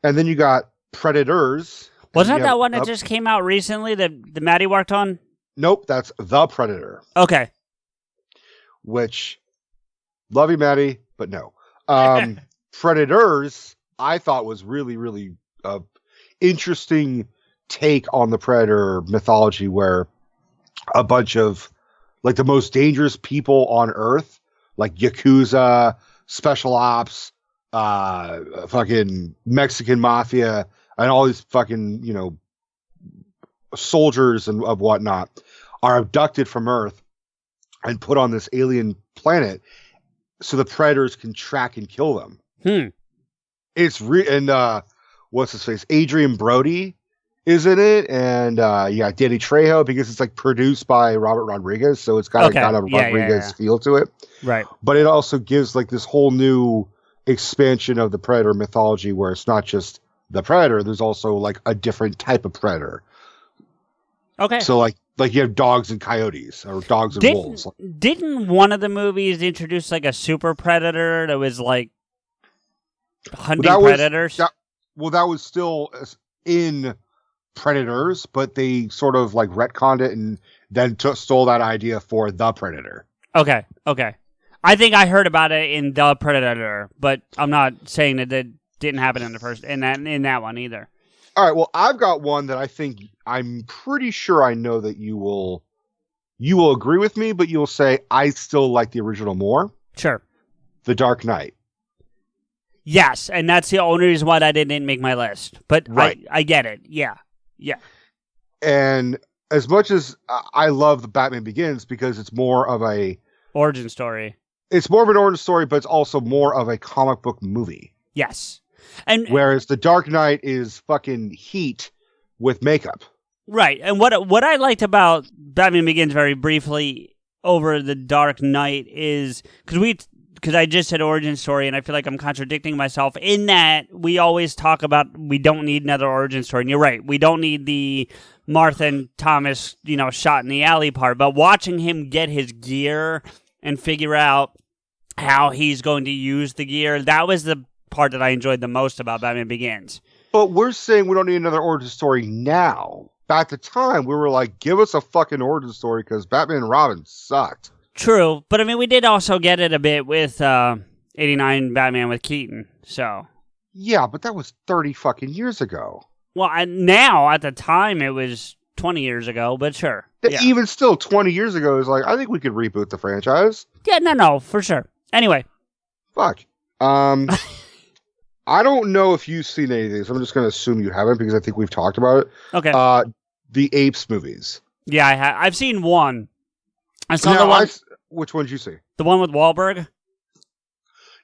And then you got Predators. Wasn't that one that just came out recently that Maddie worked on? Nope, that's The Predator. Okay. Which, love you, Maddie, but no. Predators, I thought was really, really interesting take on the Predator mythology, where a bunch of like the most dangerous people on Earth, like Yakuza, Special Ops, fucking Mexican Mafia, and all these fucking, soldiers and of whatnot are abducted from Earth and put on this alien planet so the predators can track and kill them. It's and what's his face? Adrian Brody is in it, and Danny Trejo, because it's like produced by Robert Rodriguez, so it's got a Rodriguez feel to it. Right. But it also gives like this whole new expansion of the Predator mythology, where it's not just the Predator, there's also like a different type of Predator. Okay. So like you have dogs and coyotes, or dogs and wolves. Didn't one of the movies introduce like a super predator that was like hunting predators? That was still in Predators, but they sort of like retconned it and then stole that idea for The Predator. Okay. I think I heard about it in The Predator, but I'm not saying that didn't happen in the first in that one either. All right, well, I've got one that I'm pretty sure I know that you will agree with me, but you'll say I still like the original more. Sure. The Dark Knight. Yes, and that's the only reason why that didn't make my list. But right. I get it. Yeah. And as much as I love the Batman Begins because it's more of a origin story. It's more of an origin story, but it's also more of a comic book movie. Yes. And whereas The Dark Knight is fucking Heat with makeup. Right. And what I liked about Batman Begins very briefly over The Dark Knight is because I just said origin story, and I feel like I'm contradicting myself in that we always talk about we don't need another origin story. And you're right. We don't need the Martha and Thomas, shot in the alley part. But watching him get his gear and figure out how he's going to use the gear, that was the part that I enjoyed the most about Batman Begins. But we're saying we don't need another origin story now. At the time, we were like, give us a fucking origin story because Batman and Robin sucked. True, but I mean, we did also get it a bit with 89 Batman with Keaton, so. Yeah, but that was 30 fucking years ago. Well, now, at the time, it was 20 years ago, but sure. Yeah. Even still, 20 years ago is like, I think we could reboot the franchise. Yeah, no, for sure. Anyway. Fuck. I don't know if you've seen any of these. I'm just going to assume you haven't because I think we've talked about it. Okay. The Apes movies. Yeah, I've seen one. I saw the one. Which one did you see? The one with Wahlberg?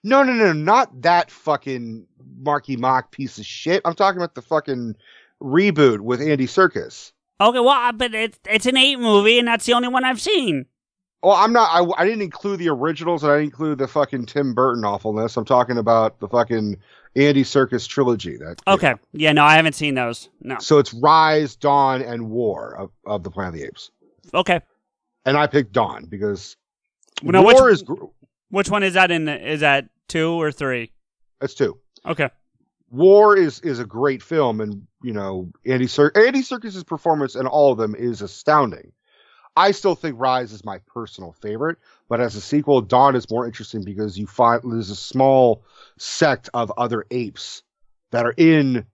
No, not that fucking Marky Mock piece of shit. I'm talking about the fucking reboot with Andy Serkis. Okay, well, but it's an ape movie, and that's the only one I've seen. Well, I'm not. I didn't include the originals, and I didn't include the fucking Tim Burton awfulness. I'm talking about the fucking Andy Serkis trilogy. Okay. Yeah, no, I haven't seen those. No. So it's Rise, Dawn, and War of the Planet of the Apes. Okay. And I picked Dawn because now, War is... Which one is that in? Is that 2 or 3? It's 2. Okay. War is a great film, and, Andy Serkis' performance in all of them is astounding. I still think Rise is my personal favorite, but as a sequel, Dawn is more interesting because you find there's a small sect of other apes that are in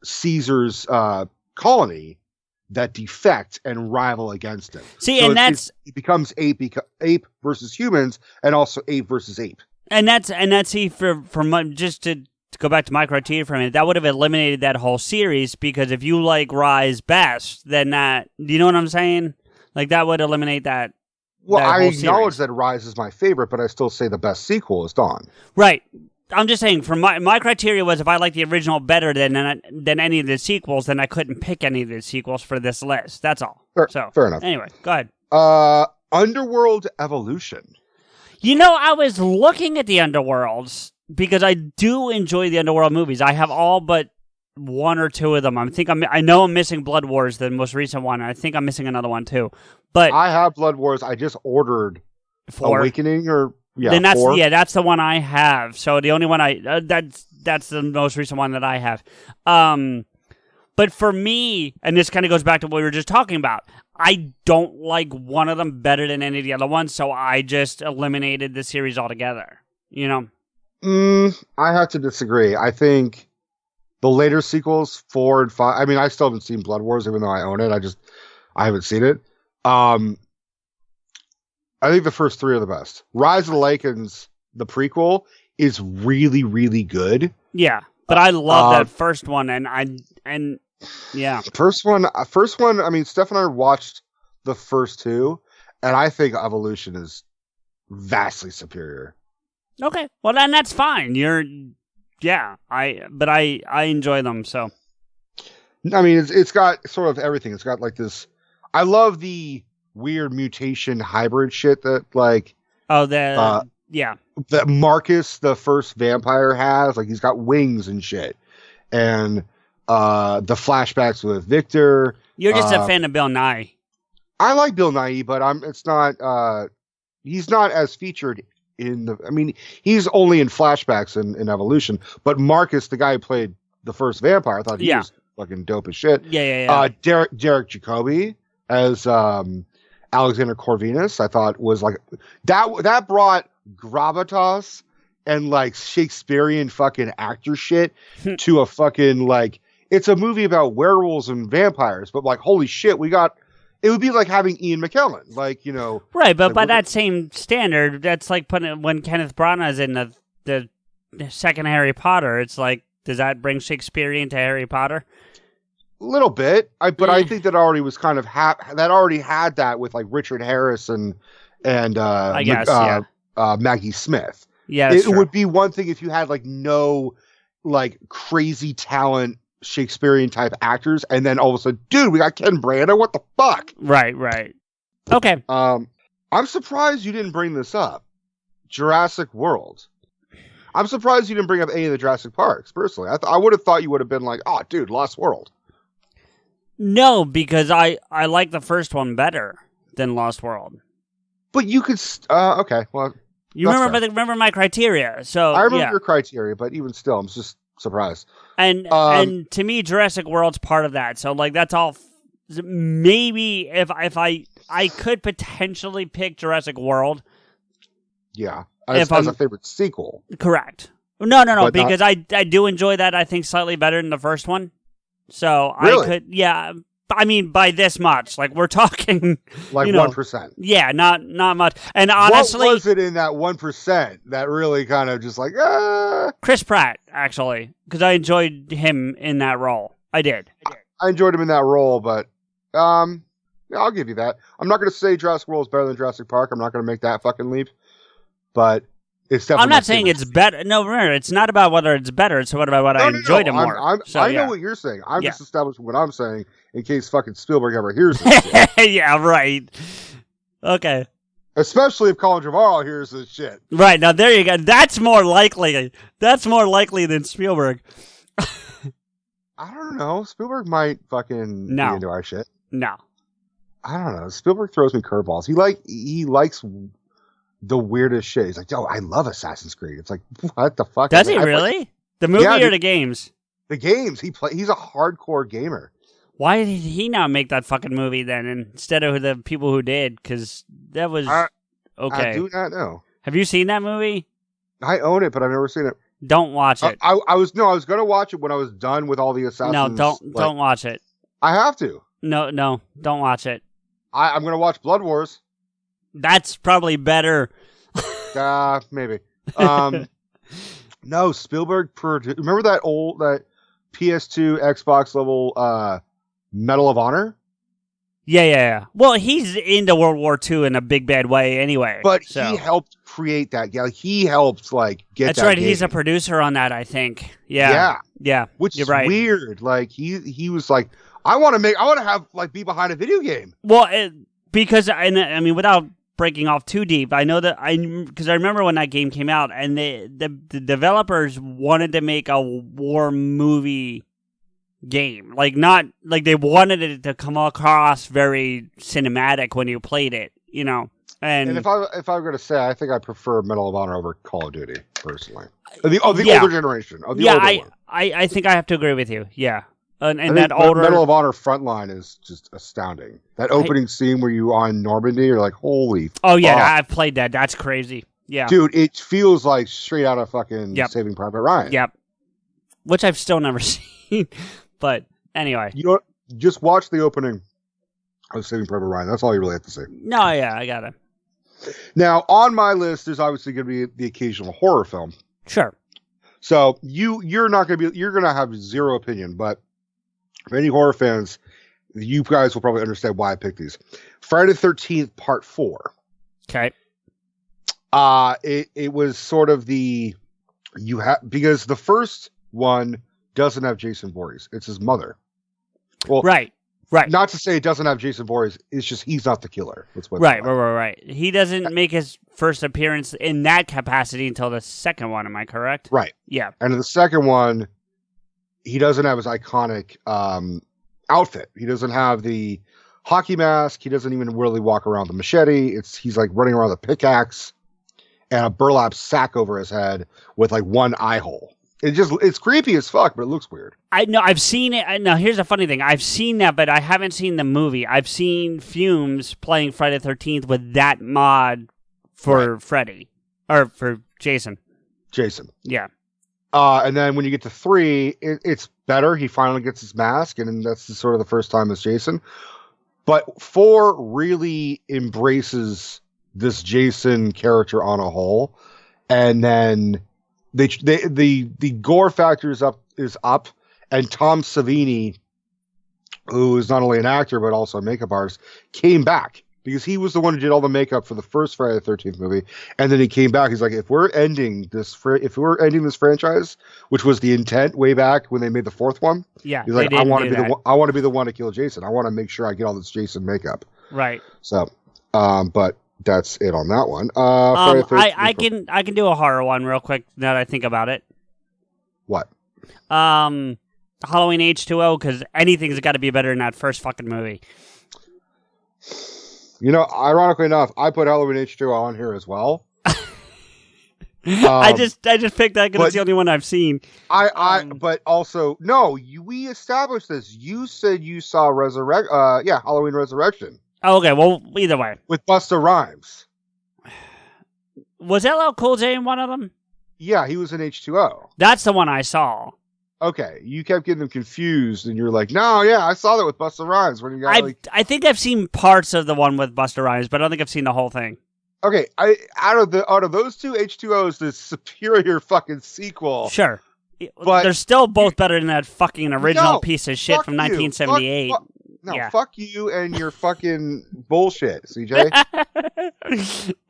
Caesar's colony that defect and rival against him. See, so it becomes ape versus humans, and also ape versus ape. And that's just to go back to my criteria for a minute, that would have eliminated that whole series because if you like Rise best, then that, do you know what I'm saying? Like, that would eliminate that. Well, I acknowledge that Rise is my favorite, but I still say the best sequel is Dawn. Right. I'm just saying, for my criteria was if I like the original better than any of the sequels, then I couldn't pick any of the sequels for this list. That's all. Fair enough. Anyway, go ahead. Underworld Evolution. I was looking at the Underworlds because I do enjoy the Underworld movies. I have all but 1 or 2 of them. I know I'm missing Blood Wars, the most recent one. I think I'm missing another one too. But I have Blood Wars. I just ordered 4. Awakening or then that's 4. That's the one I have. So the only one that's the most recent one that I have. But for me, and this kind of goes back to what we were just talking about, I don't like one of them better than any of the other ones, so I just eliminated the series altogether. I have to disagree. I think the later sequels, 4 and 5. I mean, I still haven't seen Blood Wars, even though I own it. I haven't seen it. I think the first 3 are the best. Rise of the Lycans, the prequel, is really, really good. Yeah, but I love that first one, and yeah. First one. I mean, Steph and I watched the first 2, and I think Evolution is vastly superior. Okay, well then that's fine. I enjoy them, so. I mean, it's got sort of everything. It's got like this. I love the weird mutation hybrid shit that that Marcus, the first vampire, has. Like, he's got wings and shit, and the flashbacks with Victor. You're just a fan of Bill Nye. I like Bill Nye, but it's not. He's not as featured in the. I mean, he's only in flashbacks in Evolution. But Marcus, the guy who played the first vampire, I thought he was fucking dope as shit. Yeah. Derek Jacobi as Alexander Corvinus, I thought was like that brought gravitas and like Shakespearean fucking actor shit to a fucking it's a movie about werewolves and vampires, but like holy shit, it would be like having Ian McKellen, right. But by that same standard, that's like putting when Kenneth Branagh's in the second Harry Potter. It's like, does that bring Shakespearean to Harry Potter? little bit. But I think that already was kind of that already had that with like Richard Harris and I guess Maggie Smith. Yeah, it would be one thing if you had like no like crazy talent Shakespearean type actors, and then all of a sudden, dude, we got Ken Branagh. What the fuck? Right. Okay. I'm surprised you didn't bring this up. Jurassic World. I'm surprised you didn't bring up any of the Jurassic Parks. Personally, I would have thought you would have been like, oh, dude, Lost World. No, because I like the first one better than Lost World. But you could. Okay, well. You remember my criteria, so I remember your criteria, but even still, I'm just surprised. And to me, Jurassic World's part of that. So like that's all. Maybe if I could potentially pick Jurassic World. Yeah, as a favorite sequel. Correct. No, because I do enjoy that. I think slightly better than the first one. So really? I could, yeah. I mean, by this much, like we're talking, like 1%. Yeah, not much. And honestly, what was it in that 1% that really kind of just like Chris Pratt, actually, because I enjoyed him in that role. I did. I enjoyed him in that role, but yeah, I'll give you that. I'm not going to say Jurassic World is better than Jurassic Park. I'm not going to make that fucking leap, but it's definitely. I'm not saying it's better. No, remember, it's not about whether it's better. It's about what I enjoyed it more. I know what you're saying. I'm just establishing what I'm saying in case fucking Spielberg ever hears this shit. Yeah, right. Okay. Especially if Colin Trevorrow hears this shit. Right, now there you go. That's more likely. That's more likely than Spielberg. I don't know. Spielberg might fucking be into our shit. No. I don't know. Spielberg throws me curveballs. He likes the weirdest shit. He's like, oh, I love Assassin's Creed. It's like, what the fuck? Does he really? The movie or the games? The games. He's a hardcore gamer. Why did he not make that fucking movie then instead of the people who did? Because that was okay. I do not know. Have you seen that movie? I own it, but I've never seen it. Don't watch it. I was going to watch it when I was done with all the Assassins. No, don't watch it. I have to. No, don't watch it. I'm going to watch Blood Wars. That's probably better. Maybe. No, Spielberg. Remember that PS2 Xbox level Medal of Honor? Yeah. Well, he's into World War II in a big bad way anyway. But he helped create that. Yeah, he helped get That's that right. game. He's a producer on that, I think. Yeah. Which You're is right. weird. Like he was like, I want to have be behind a video game. Well, because I mean, without breaking off too deep, I know that because I remember when that game came out, and the developers wanted to make a war movie game, not like they wanted it to come across very cinematic when you played it, And if I'm going to say, I think I prefer Medal of Honor over Call of Duty personally. The older generation. Older one. I think I have to agree with you. Yeah. And that Medal of Honor Frontline is just astounding. That opening scene where you are in Normandy, you're like, holy. Oh yeah, I've played that. That's crazy. Yeah, dude, it feels like straight out of fucking Saving Private Ryan. Yep. Which I've still never seen, but anyway, just watch the opening of Saving Private Ryan. That's all you really have to say. No, yeah, I got it. Now on my list, there's obviously going to be the occasional horror film. Sure. So you're going to have zero opinion, but. For any horror fans, you guys will probably understand why I picked these. Friday the 13th, Part 4. Okay. It was sort of because the first one doesn't have Jason Voorhees. It's his mother. Well, right. Not to say it doesn't have Jason Voorhees. It's just he's not the killer. That's what. Right. He doesn't make his first appearance in that capacity until the second one. Am I correct? Right. Yeah. And in the second one, he doesn't have his iconic outfit. He doesn't have the hockey mask. He doesn't even really walk around the machete. He's like running around with a pickaxe and a burlap sack over his head with like one eye hole. It's creepy as fuck, but it looks weird. I know. I've seen it. Now, here's the funny thing. I've seen that, but I haven't seen the movie. I've seen Fumes playing Friday the 13th with that mod for Freddy. Or for Jason. Yeah. And then when you get to 3, it's better. He finally gets his mask, and that's sort of the first time as Jason. But 4 really embraces this Jason character on a whole, and then the gore factor is up, and Tom Savini who is not only an actor but also a makeup artist, came back because he was the one who did all the makeup for the first Friday the 13th movie, and then he came back. He's like, if we're ending this franchise, which was the intent way back when they made the fourth one, yeah, he's like, I want to be the one to kill Jason. I want to make sure I get all this Jason makeup. Right. So, but that's it on that one. I can do a horror one real quick now that I think about it. What? Halloween H2O, because anything's got to be better than that first fucking movie. You know, ironically enough, I put Halloween H2O on here as well. I just picked that because it's the only one I've seen. But also, no, we established this. You said you saw Halloween Resurrection. Oh, okay, well, either way. With Busta Rhymes. Was LL Cool J in one of them? Yeah, he was in H2O. That's the one I saw. Okay, you kept getting them confused, and you're like, no, yeah, I saw that with Busta Rhymes. When you got, I think I've seen parts of the one with Busta Rhymes, but I don't think I've seen the whole thing. Okay, out of those two, H2O is the superior fucking sequel. Sure. But they're still both better than that fucking original piece of shit from 1978. Fuck you and your fucking bullshit, CJ.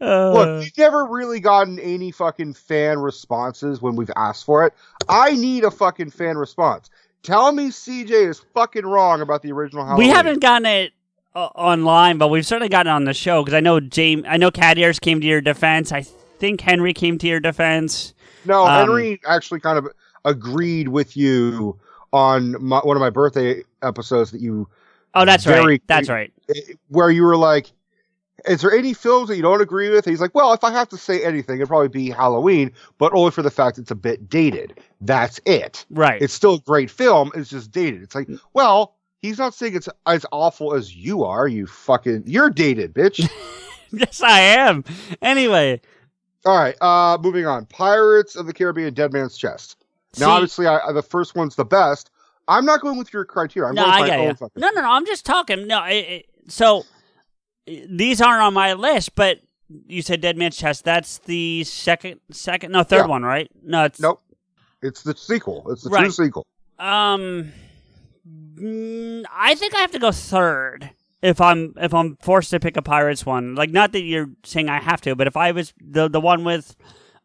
Look, we've never really gotten any fucking fan responses when we've asked for it. I need a fucking fan response. Tell me CJ is fucking wrong about the original Halloween. We haven't gotten it online, but we've certainly gotten it on the show, because I know Cat Ears came to your defense. I think Henry came to your defense. No, Henry actually kind of agreed with you on one of my birthday episodes that you... Oh, that's right. That's right. Where you were like, is there any films that you don't agree with? And he's like, well, if I have to say anything, it'd probably be Halloween, but only for the fact it's a bit dated. That's it. Right. It's still a great film. It's just dated. It's like, well, he's not saying it's as awful as you are. You're dated, bitch. Yes, I am. Anyway. All right. Moving on. Pirates of the Caribbean, Dead Man's Chest. Now, obviously, the first one's the best. I'm not going with your criteria. I'm going with my own fucking... No, I'm just talking. No, so these aren't on my list, but you said Dead Man's Chest. That's the third one, right? No, nope. It's the sequel. It's the true sequel. I think I have to go third if I'm forced to pick a Pirates one. Like, not that you're saying I have to, but if I was the one with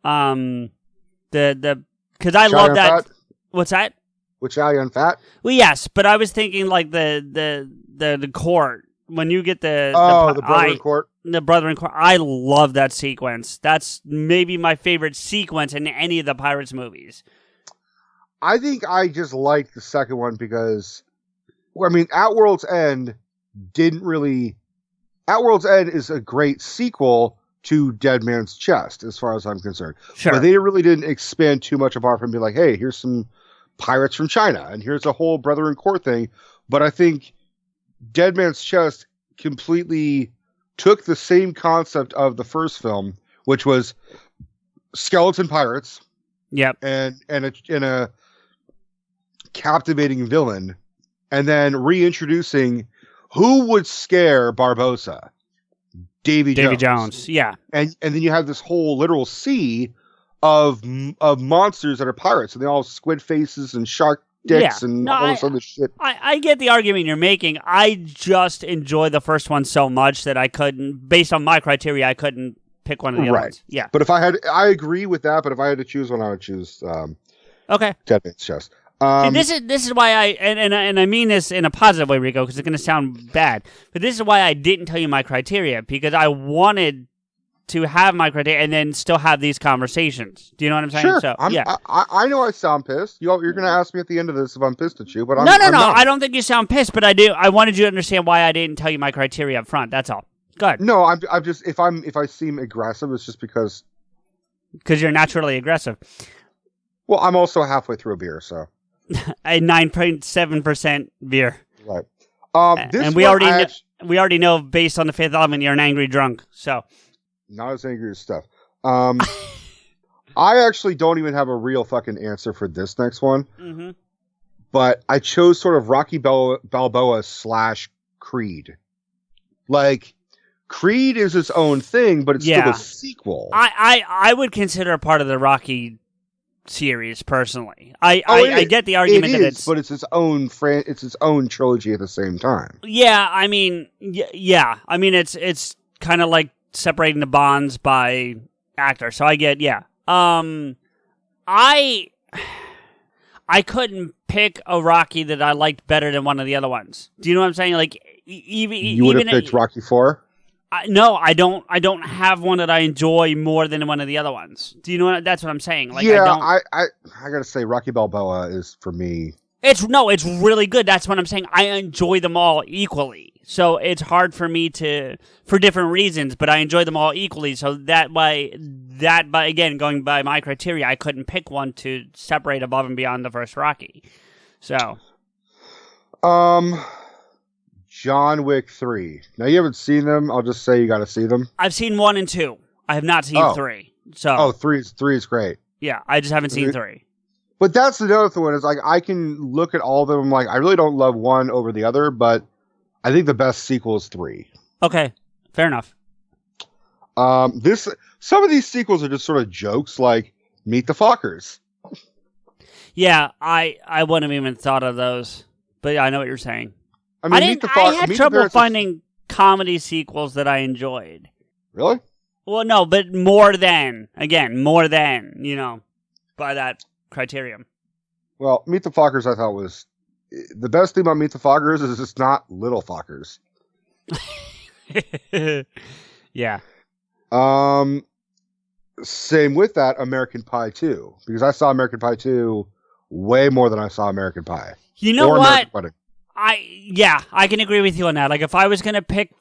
because I love that. Fat? What's that? With Chow Yun-Fat? Well, yes, but I was thinking like the court, when you get the brother in court. The brother in court. I love that sequence. That's maybe my favorite sequence in any of the Pirates movies. I think I just liked the second one because, At World's End is a great sequel to Dead Man's Chest, as far as I'm concerned. Sure. But they really didn't expand too much apart from being like, hey, here's some pirates from China, and here's a whole brother in court thing. But I think Dead Man's Chest completely took the same concept of the first film, which was skeleton pirates. Yep. And a captivating villain, and then reintroducing who would scare Barbossa? Davy Jones. Yeah. And then you have this whole literal sea of monsters that are pirates, and they all have squid faces and shark dicks and all this other shit. I get the argument you're making. I just enjoy the first one so much that I couldn't, based on my criteria, I couldn't pick one of the other ones. Yeah. But I agree with that, but if I had to choose one, I would choose Dead Man's Chest. This is why I mean this in a positive way, Rico, because it's going to sound bad. But this is why I didn't tell you my criteria, because I wanted to have my criteria and then still have these conversations. Do you know what I'm saying? Sure. So, I know I sound pissed. You're going to ask me at the end of this if I'm pissed at you, but I'm No. not. I don't think you sound pissed, but I do. I wanted you to understand why I didn't tell you my criteria up front. That's all. Go ahead. No, I'm just if I seem aggressive, it's just because you're naturally aggressive. Well, I'm also halfway through a beer, so a 9.7% beer. Right. And we already know based on the fifth element you're an angry drunk. So. Not as angry as stuff. I actually don't even have a real fucking answer for this next one. Mm-hmm. But I chose sort of Rocky Balboa / Creed. Like, Creed is its own thing, but it's still a sequel. I would consider part of the Rocky series personally. I get the argument that it's, but it's its own it's its own trilogy at the same time. Yeah, I mean, yeah, I mean it's kind of like separating the bonds by actor. So I get, yeah. I couldn't pick a Rocky that I liked better than one of the other ones. Do you know what I'm saying? Like you would have picked Rocky 4? No, I don't have one that I enjoy more than one of the other ones. Do you know what? That's what I'm saying. Like, yeah, I gotta say, Rocky Balboa is for me. It's really good. That's what I'm saying. I enjoy them all equally. So it's hard for me for different reasons, but I enjoy them all equally. So by again, going by my criteria, I couldn't pick one to separate above and beyond the first Rocky. So, John Wick 3. Now you haven't seen them. I'll just say you got to see them. I've seen 1 and 2. I have not seen 3. So, 3 is great. Yeah, I just haven't seen 3. But that's the other one is like I can look at all of them. Like I really don't love one over the other, but I think the best sequel is 3. Okay, fair enough. Some of these sequels are just sort of jokes, like Meet the Fockers. Yeah, I wouldn't have even thought of those, but yeah, I know what you're saying. I mean, I had trouble finding comedy sequels that I enjoyed. Really? Well, no, but more than by that criterion. Well, Meet the Fockers, I thought was the best thing about Meet the Fockers is it's not little Fockers. Yeah. Same with that, American Pie 2, because I saw American Pie 2 way more than I saw American Pie. You know what? I can agree with you on that. Like if I was gonna pick,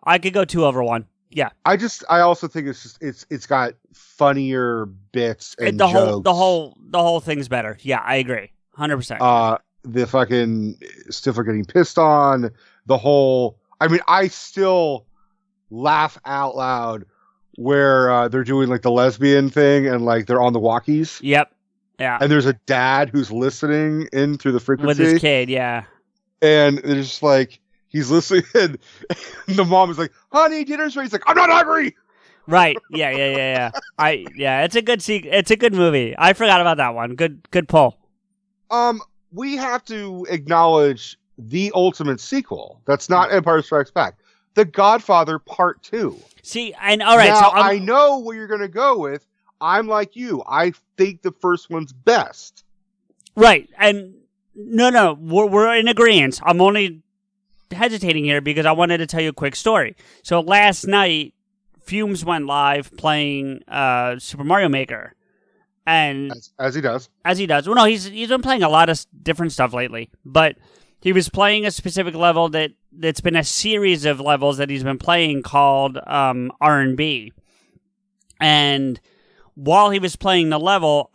I could go 2 over 1. Yeah. I also think it's got funnier bits and jokes. The whole thing's better. Yeah, I agree. 100%. The fucking Stifler getting pissed on, I still laugh out loud where they're doing like the lesbian thing and like they're on the walkies. Yep. Yeah. And there's a dad who's listening in through the frequency. With his kid, yeah. And it's just like, he's listening and the mom is like, honey, dinner's ready. He's like, I'm not hungry. Right. Yeah. It's a good movie. I forgot about that one. Good pull. We have to acknowledge the ultimate sequel. That's not Empire Strikes Back. The Godfather Part 2. See, and all right. Now, so I know where you're going to go with. I'm like you. I think the first one's best. Right. And no, we're in agreement. I'm only hesitating here because I wanted to tell you a quick story. So last night, Fumes went live playing Super Mario Maker. And as he does. Well, no, he's been playing a lot of different stuff lately. But he was playing a specific level that's been a series of levels that he's been playing called R&B. And while he was playing the level,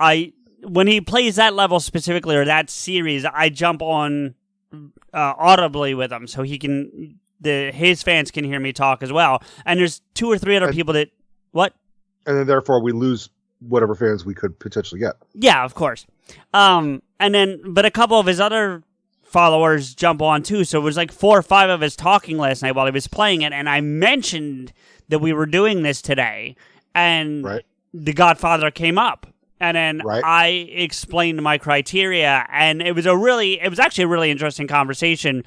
when he plays that level specifically or that series, I jump on audibly with him so he can his fans can hear me talk as well. And there's 2 or 3 other people that what? And then therefore we lose whatever fans we could potentially get. Yeah, of course. But a couple of his other followers jump on too. So it was like 4 or 5 of us talking last night while he was playing it, and I mentioned that we were doing this today, and The Godfather came up. And then I explained my criteria, and it was actually a really interesting conversation.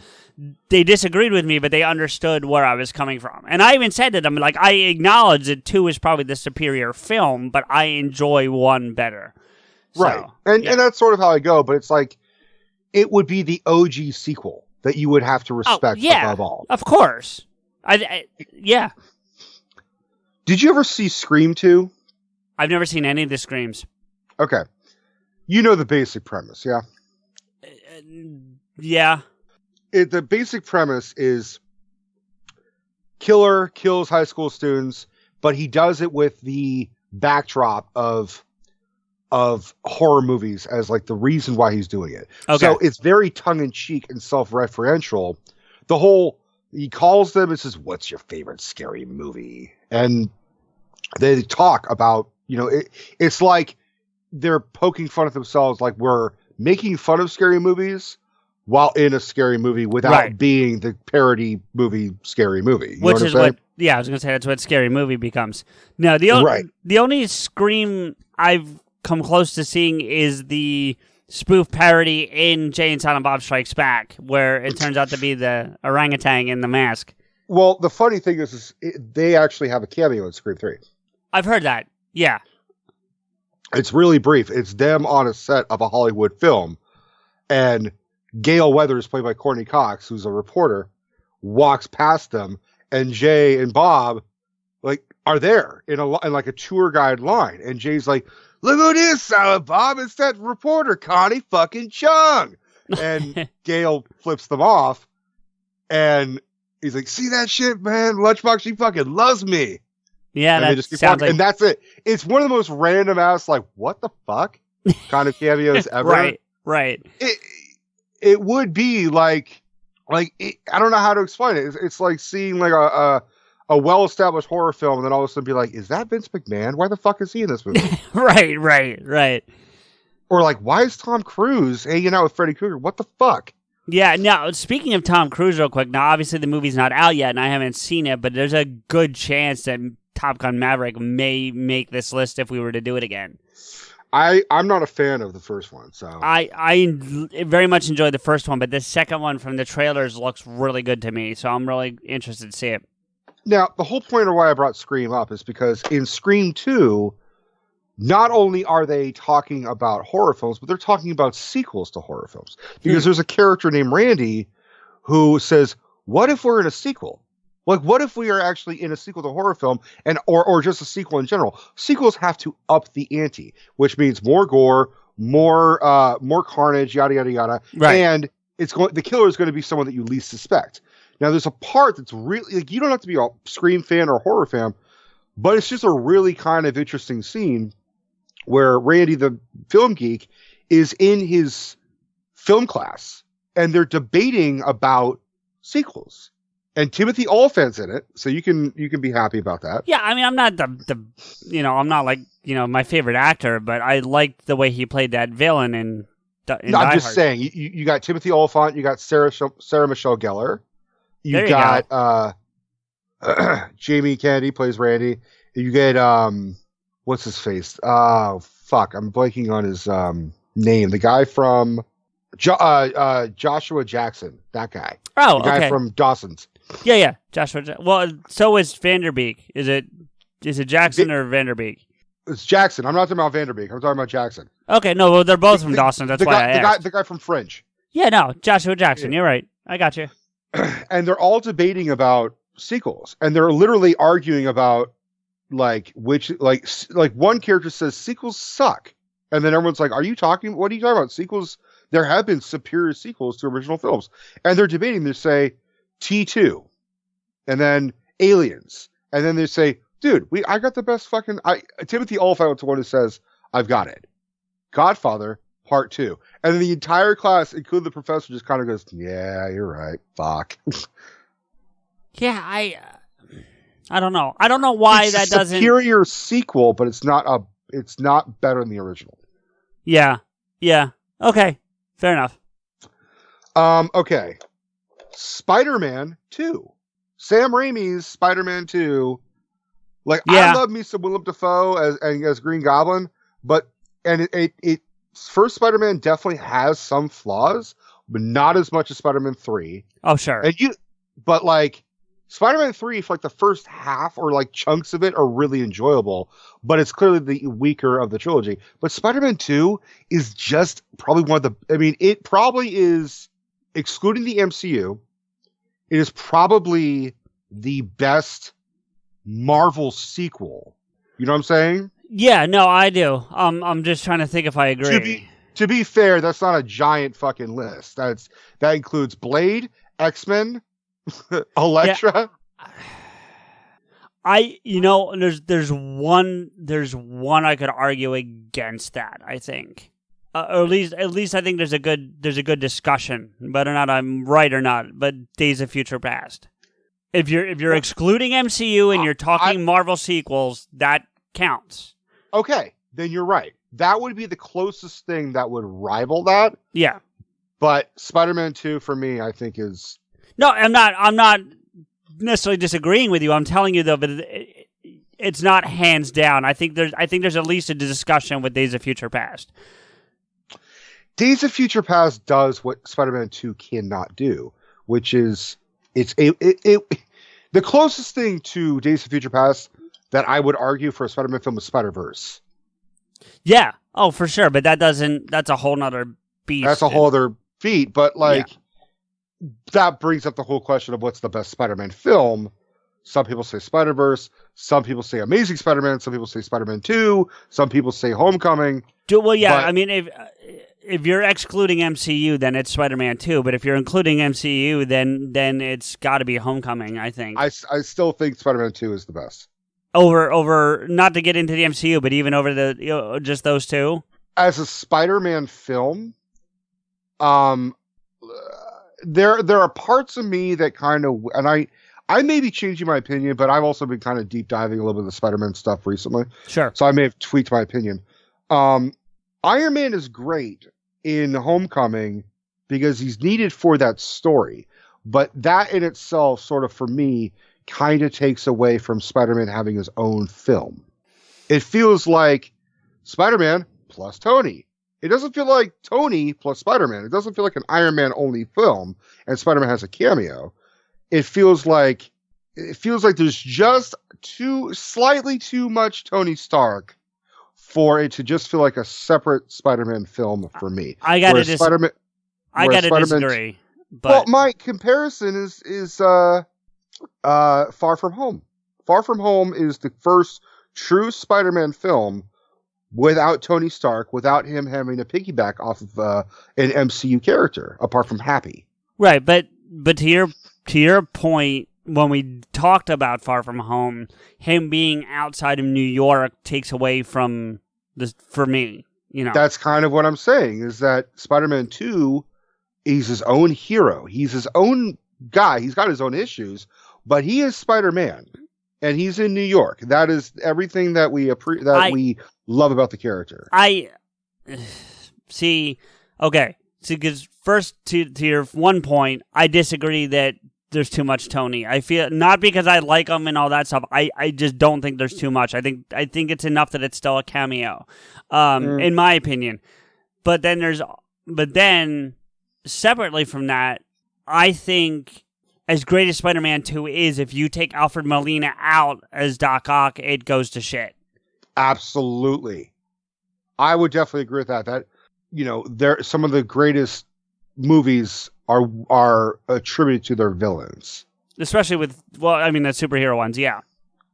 They disagreed with me, but they understood where I was coming from. And I even said to them, like, I acknowledge that 2 is probably the superior film, but I enjoy 1 better. Right. So, and that's sort of how I go, but it's like, it would be the OG sequel that you would have to respect above all. Of course. Yeah. Did you ever see Scream 2? I've never seen any of the Screams. Okay. You know the basic premise, yeah? Yeah. The basic premise is killer kills high school students, but he does it with the backdrop of horror movies as like the reason why he's doing it. Okay. So it's very tongue-in-cheek and self-referential. He calls them and says, what's your favorite scary movie? And they talk about, it's like they're poking fun at themselves, like we're making fun of scary movies while in a scary movie without being the parody movie scary movie. Which is what I was going to say, that's what Scary Movie becomes. No, the only Scream I've come close to seeing is the spoof parody in Jay and Silent Bob Strikes Back, where it turns out to be the orangutan in the mask. Well, the funny thing is they actually have a cameo in Scream 3. I've heard that. Yeah. It's really brief. It's them on a set of a Hollywood film, and Gail Weathers, played by Courtney Cox, who's a reporter, walks past them, and Jay and Bob are there in like a tour guide line, and Jay's like, "Look who it is, Silent Bob! It's that reporter, Connie fucking Chung!" And Gail flips them off, and he's like, "See that shit, man? Lunchbox, she fucking loves me." Yeah, and that sounds like... and that's it. It's one of the most random ass, like, what the fuck kind of cameos ever. Right. It would be like I don't know how to explain it. It's like seeing like a well-established horror film, and then all of a sudden be like, is that Vince McMahon? Why the fuck is he in this movie? Right. Or like, why is Tom Cruise hanging out with Freddy Krueger? What the fuck? Yeah, now, speaking of Tom Cruise real quick, now obviously the movie's not out yet, and I haven't seen it, but there's a good chance that Top Gun Maverick may make this list if we were to do it again. I'm not a fan of the first one, so... I very much enjoyed the first one, but the second one from the trailers looks really good to me, so I'm really interested to see it. Now, the whole point of why I brought Scream up is because in Scream 2, not only are they talking about horror films, but they're talking about sequels to horror films. Because there's a character named Randy who says, what if we're in a sequel? Like, what if we are actually in a sequel to a horror film, and or just a sequel in general? Sequels have to up the ante, which means more gore, more carnage, yada yada yada, right. And the killer is going to be someone that you least suspect. Now, there's a part that's really, like, you don't have to be a Scream fan or a horror fan, but it's just a really kind of interesting scene where Randy, the film geek, is in his film class, and they're debating about sequels. And Timothy Olyphant's in it, so you can be happy about that. Yeah, I mean, I'm not I'm not like, my favorite actor, but I liked the way he played that villain in No, I'm just saying, you got Timothy Olyphant, you got Sarah Michelle Gellar, you got Jamie Kennedy plays Randy, you get what's his face? Oh fuck, I'm blanking on his name. The guy from Joshua Jackson, that guy. Oh, the guy okay. from Dawson's. Yeah, Joshua. Well, so is Vanderbeek. Is it Jackson or Vanderbeek? It's Jackson. I'm not talking about Vanderbeek. I'm talking about Jackson. Okay, no, well, they're both from Dawson. That's why I asked. The guy from Fringe. Yeah, no, Joshua Jackson. Yeah. You're right. I got you. And they're all debating about sequels, and they're literally arguing about like which like one character says sequels suck, and then everyone's like, "What are you talking about? Sequels? There have been superior sequels to original films," and they're debating. They say T2, and then Aliens, and then they say, "Dude, I got the best fucking." Timothy Olyphant was the one who says, "I've got it." Godfather Part 2, and then the entire class, including the professor, just kind of goes, "Yeah, you're right. Fuck." Yeah, I don't know. I don't know why it's that doesn't superior sequel, but it's not better than the original. Yeah. Okay, fair enough. Okay. Spider-Man 2. Sam Raimi's Spider-Man 2. Like, I love me some Willem Dafoe as Green Goblin, but first Spider-Man definitely has some flaws, but not as much as Spider-Man 3. Oh, sure. But like Spider-Man 3, for like the first half or like chunks of it are really enjoyable, but it's clearly the weaker of the trilogy. But Spider-Man 2 is just probably it probably is, excluding the MCU, it is probably the best Marvel sequel. You know what I'm saying? Yeah, no, I do. I'm just trying to think if I agree. To be fair, that's not a giant fucking list. That includes Blade, X-Men, Elektra. Yeah. There's one I could argue against that, I think. Or at least I think there's a good discussion, whether or not I'm right or not, but Days of Future Past. If you're excluding MCU and you're talking Marvel sequels, that counts. Okay, then you're right. That would be the closest thing that would rival that. Yeah. But Spider-Man 2 for me, I think is... No, I'm not necessarily disagreeing with you. I'm telling you, though, but it's not hands down. I think there's at least a discussion with Days of Future Past. Days of Future Past does what Spider-Man 2 cannot do, which is the closest thing to Days of Future Past that I would argue for a Spider-Man film is Spider-Verse. Yeah. Oh, for sure. But that's a whole nother beast. That's a whole other feat. But that brings up the whole question of what's the best Spider-Man film. Some people say Spider-Verse. Some people say Amazing Spider-Man. Some people say Spider-Man 2. Some people say Homecoming. Well, yeah. But, I mean, if you're excluding MCU, then it's Spider-Man 2. But if you're including MCU, then it's got to be Homecoming, I think. I still think Spider-Man 2 is the best. Over not to get into the MCU, but even over just those two? As a Spider-Man film, there are parts of me that kind of, and I may be changing my opinion, but I've also been kind of deep diving a little bit of the Spider-Man stuff recently. Sure. So I may have tweaked my opinion. Iron Man is great in Homecoming because he's needed for that story. But that in itself, sort of for me, kind of takes away from Spider-Man having his own film. It feels like Spider-Man plus Tony. It doesn't feel like Tony plus Spider-Man. It doesn't feel like an Iron Man only film and Spider-Man has a cameo. It feels like there's just slightly too much Tony Stark for it to just feel like a separate Spider-Man film for me. I gotta disagree. But... Well, my comparison is Far From Home. Far From Home is the first true Spider-Man film without Tony Stark, without him having to piggyback off of an MCU character, apart from Happy. Right, but to your point, when we talked about Far From Home, him being outside of New York takes away from this for me. You know, that's kind of what I'm saying. Is that Spider-Man 2? He's his own hero. He's his own guy. He's got his own issues, but he is Spider-Man, and he's in New York. That is everything that we we love about the character. I see. Okay, so because first to your one point, I disagree that there's too much Tony. I feel not because I like him and all that stuff. I just don't think there's too much. I think it's enough that it's still a cameo, in my opinion. But then separately from that, I think as great as Spider-Man 2 is, if you take Alfred Molina out as Doc Ock, it goes to shit. Absolutely. I would definitely agree with that. That, some of the greatest movies are attributed to their villains. Especially with, the superhero ones, yeah.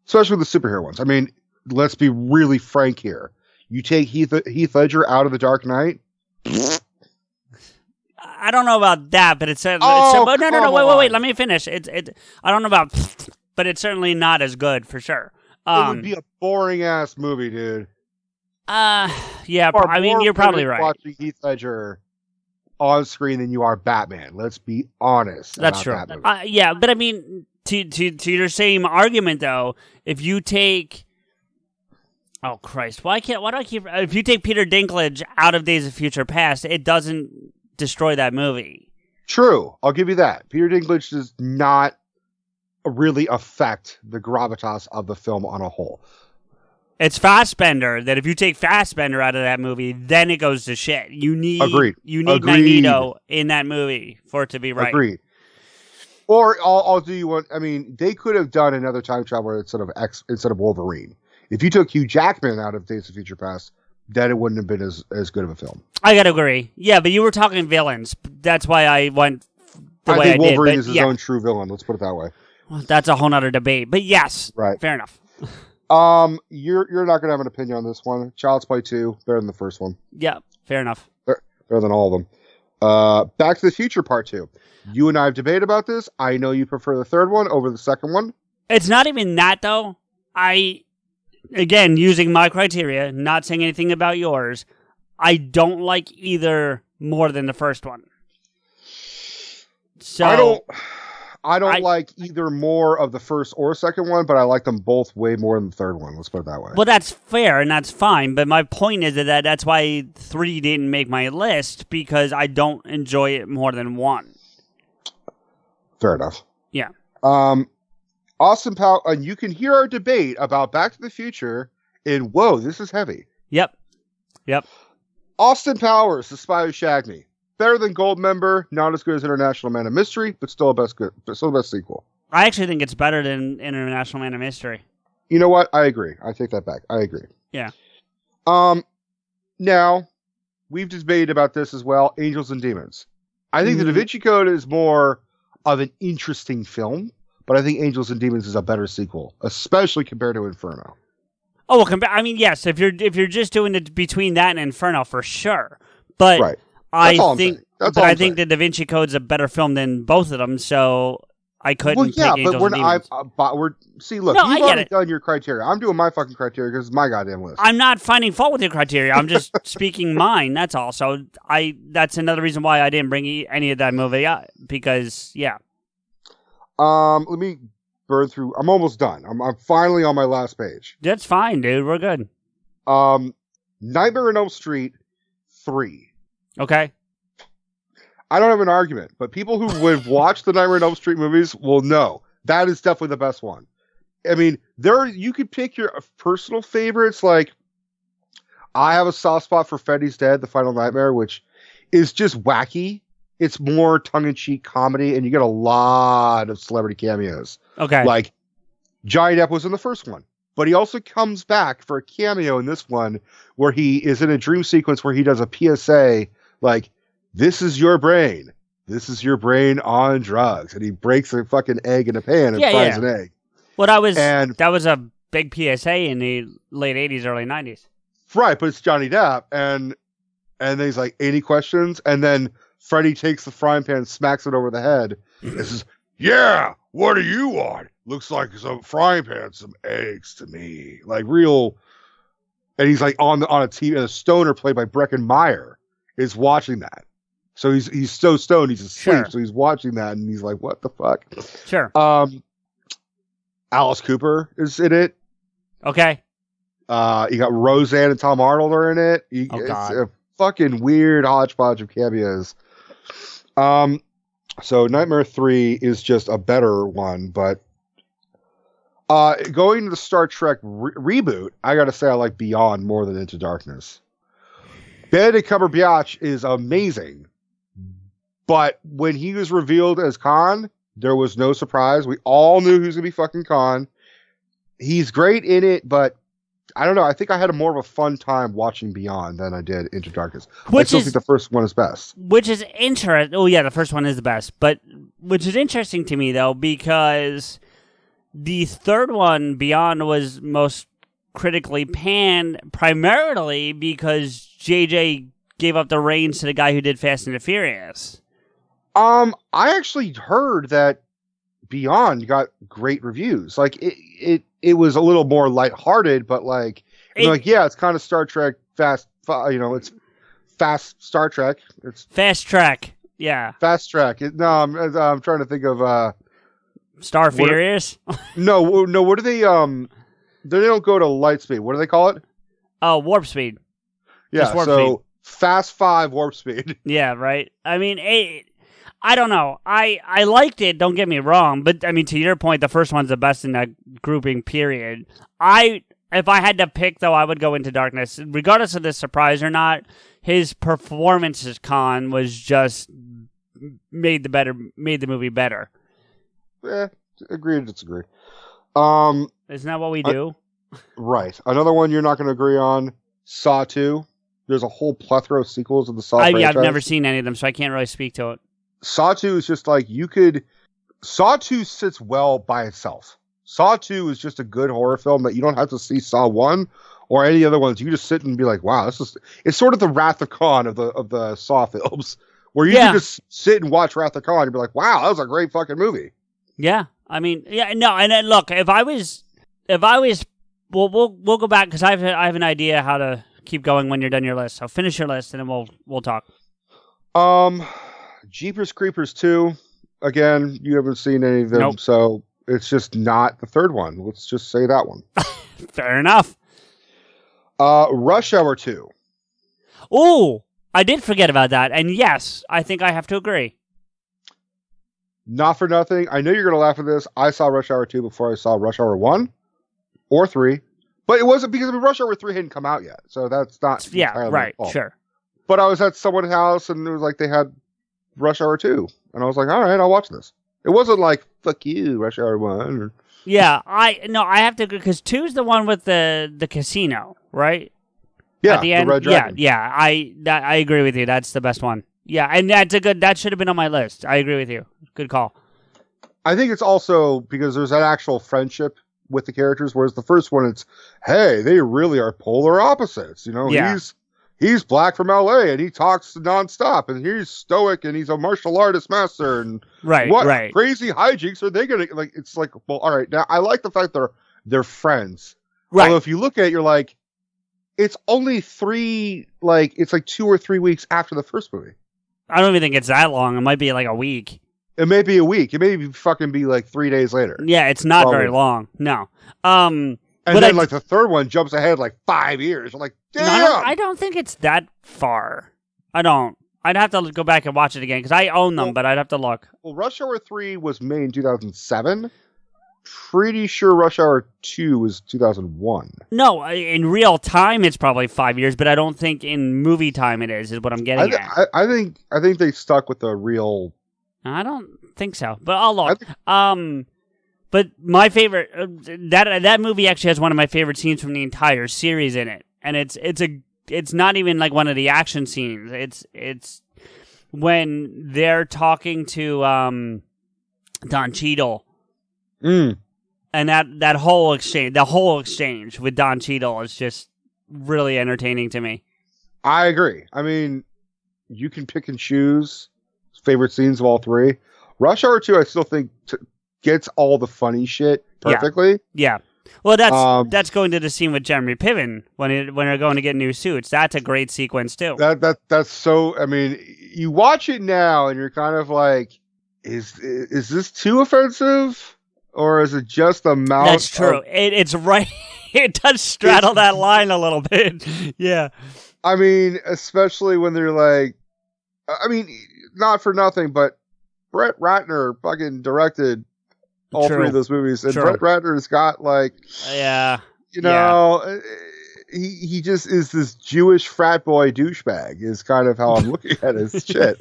Especially with the superhero ones. I mean, let's be really frank here. You take Heath Ledger out of The Dark Knight. I don't know about that, but it's no, wait, let me finish. I don't know about, but it's certainly not as good for sure. It would be a boring ass movie, dude. Yeah, you're probably right. Watching Heath Ledger on screen than you are Batman. Let's be honest. That's true. That yeah, but I mean, to your same argument though, if you take, oh Christ, why do I keep? If you take Peter Dinklage out of Days of Future Past, it doesn't destroy that movie. True, I'll give you that. Peter Dinklage does not really affect the gravitas of the film on a whole. It's Fassbender that if you take Fassbender out of that movie, then it goes to shit. You need Magneto in that movie for it to be right. Agreed. Or I'll do you one. I mean, they could have done another time traveler instead of Wolverine. If you took Hugh Jackman out of Days of Future Past, then it wouldn't have been as good of a film. I gotta agree. Yeah, but you were talking villains. That's why I went the way I did. I think Wolverine is his own true villain. Let's put it that way. Well, that's a whole nother debate. But yes, right. Fair enough. You're not gonna have an opinion on this one. Child's Play 2 better than the first one. Yeah, fair enough. Better than all of them. Back to the Future Part 2. You and I have debated about this. I know you prefer the third one over the second one. It's not even that though. Again, using my criteria, not saying anything about yours, I don't like either more than the first one. So I don't like either more of the first or second one, but I like them both way more than the third one. Let's put it that way. Well, that's fair and that's fine, but my point is that's why 3 didn't make my list, because I don't enjoy it more than 1. Fair enough. Yeah. Austin Powers, and you can hear our debate about Back to the Future in, whoa, this is heavy. Yep. Austin Powers, The Spy Who Shagged Me. Better than Goldmember, not as good as International Man of Mystery, but still the best sequel. I actually think it's better than International Man of Mystery. You know what? I agree. I take that back. I agree. Yeah. Now, we've debated about this as well, Angels and Demons. I think The Da Vinci Code is more of an interesting film, but I think Angels and Demons is a better sequel, especially compared to Inferno. Oh, well, I mean, yes, if you're just doing it between that and Inferno, for sure. But right. I think the Da Vinci Code's a better film than both of them, so I couldn't pick Angels and Demons. See, look, you've already done your criteria. I'm doing my fucking criteria because it's my goddamn list. I'm not finding fault with your criteria. I'm just speaking mine, that's all. So that's another reason why I didn't bring any of that movie up, because, yeah. Let me burn through. I'm almost done. I'm finally on my last page. That's fine, dude. We're good. Nightmare on Elm Street 3. Okay. I don't have an argument, but people who would watch the Nightmare on Elm Street movies will know that is definitely the best one. I mean, you could pick your personal favorites. Like, I have a soft spot for Freddy's Dead, The Final Nightmare, which is just wacky. It's more tongue-in-cheek comedy, and you get a lot of celebrity cameos. Okay. Like, Johnny Depp was in the first one, but he also comes back for a cameo in this one where he is in a dream sequence where he does a PSA, like, this is your brain. This is your brain on drugs. And he breaks a fucking egg in a pan and fries an egg. Well, that was a big PSA in the late 80s, early 90s. Right, but it's Johnny Depp. And then he's like, any questions? And then Freddy takes the frying pan and smacks it over the head. And says, yeah, what do you want? Looks like some frying pan, some eggs to me. Like real. And he's like on a TV, and a stoner played by Breckin Meyer is watching that. So he's so stoned, he's asleep. Sure. So he's watching that, and he's like, what the fuck? Sure. Alice Cooper is in it. Okay. You got Roseanne and Tom Arnold are in it. It's a fucking weird hodgepodge of cameos. So Nightmare 3 is just a better one, but going to the Star Trek reboot, I gotta say I like Beyond more than Into Darkness. Benedict Cumberbatch is amazing. But when he was revealed as Khan, there was no surprise. We all knew he was going to be fucking Khan. He's great in it, but I don't know. I think I had more of a fun time watching Beyond than I did Into Darkness. I still think the first one is best. Which is interesting. Oh, yeah, the first one is the best. But which is interesting to me, though, because the third one, Beyond, was most critically panned primarily because JJ gave up the reins to the guy who did Fast and the Furious. I actually heard that Beyond got great reviews. Like it was a little more lighthearted, but like it's kind of Star Trek fast. It's fast Star Trek. It's Fast Track. Yeah. Fast Track. I'm trying to think of Star Furious. No. What do they? They don't go to light speed. What do they call it? Oh, warp speed. Yeah. Warp so speed. Fast 5 warp speed. Yeah. Right. I mean, I don't know. I liked it. Don't get me wrong, but I mean, to your point, the first one's the best in that grouping. Period. If I had to pick, though, I would go Into Darkness, regardless of the surprise or not. His performance as Khan was just made the movie better. Agree to disagree. Isn't that what we do? Right. Another one you're not going to agree on. Saw 2. There's a whole plethora of sequels of the Saw franchise. I've never seen any of them, so I can't really speak to it. Saw 2 is just like Saw 2 sits well by itself. Saw 2 is just a good horror film that you don't have to see Saw 1 or any other ones. You just sit and be like, wow, it's sort of the Wrath of Khan of the Saw films, where you can just sit and watch Wrath of Khan and be like, wow, that was a great fucking movie. Yeah. I mean, yeah, no, and then, look, if I was, we'll go back because I have an idea how to keep going when you're done your list. So finish your list and then we'll talk. Jeepers Creepers 2. Again, you haven't seen any of them, nope. So it's just not the third one. Let's just say that one. Fair enough. Rush Hour 2. Oh, I did forget about that. And yes, I think I have to agree. Not for nothing. I know you're going to laugh at this. I saw Rush Hour 2 before I saw Rush Hour 1 or 3. But it wasn't because Rush Hour 3 hadn't come out yet. So that's not entirely my fault. Sure. But I was at someone's house and it was like they had Rush Hour 2. And I was like, all right, I'll watch this. It wasn't like, fuck you, Rush Hour 1. Or... Yeah, I have to, because 2's the one with the casino, right? Yeah, at the end. Red Dragon. Yeah, I agree with you. That's the best one. Yeah, and that should have been on my list. I agree with you. Good call. I think it's also because there's that actual friendship with the characters, whereas the first one, it's, hey, they really are polar opposites. You know, he's black from LA and he talks nonstop, and he's stoic and he's a martial artist master. And what crazy hijinks are they gonna like? It's like, well, all right. Now I like the fact they're friends. Right. Although if you look at it, you're like, it's only 2 or 3 weeks after the first movie. I don't even think it's that long. It might be like a week. It may be a week. It may be fucking be like 3 days later. Yeah, it's not very long. No. And then the third one jumps ahead like 5 years. I'm like, damn. No, I don't think it's that far. I don't. I'd have to go back and watch it again because I own them, but I'd have to look. Well, Rush Hour 3 was made in 2007. Pretty sure Rush Hour 2 was 2001. No, in real time it's probably 5 years, but I don't think in movie time it is what I'm getting at. I think they stuck with the real. I don't think so, but I'll look. But my favorite that movie actually has one of my favorite scenes from the entire series in it, and it's not even like one of the action scenes. It's when they're talking to Don Cheadle. And that whole exchange with Don Cheadle is just really entertaining to me. I agree. I mean, you can pick and choose favorite scenes of all three. Rush Hour 2, I still think gets all the funny shit perfectly. Yeah. Well, that's going to the scene with Jeremy Piven when they're going to get new suits. That's a great sequence too. That's so. I mean, you watch it now and you're kind of like, is this too offensive, or is it just the amount? That's true. It's right. It does straddle that line a little bit. Yeah. I mean, especially when they're like, I mean, not for nothing, but Brett Ratner fucking directed all three of those movies, and Brett Ratner's got like, he just is this Jewish frat boy douchebag. Is kind of how I'm looking at his shit.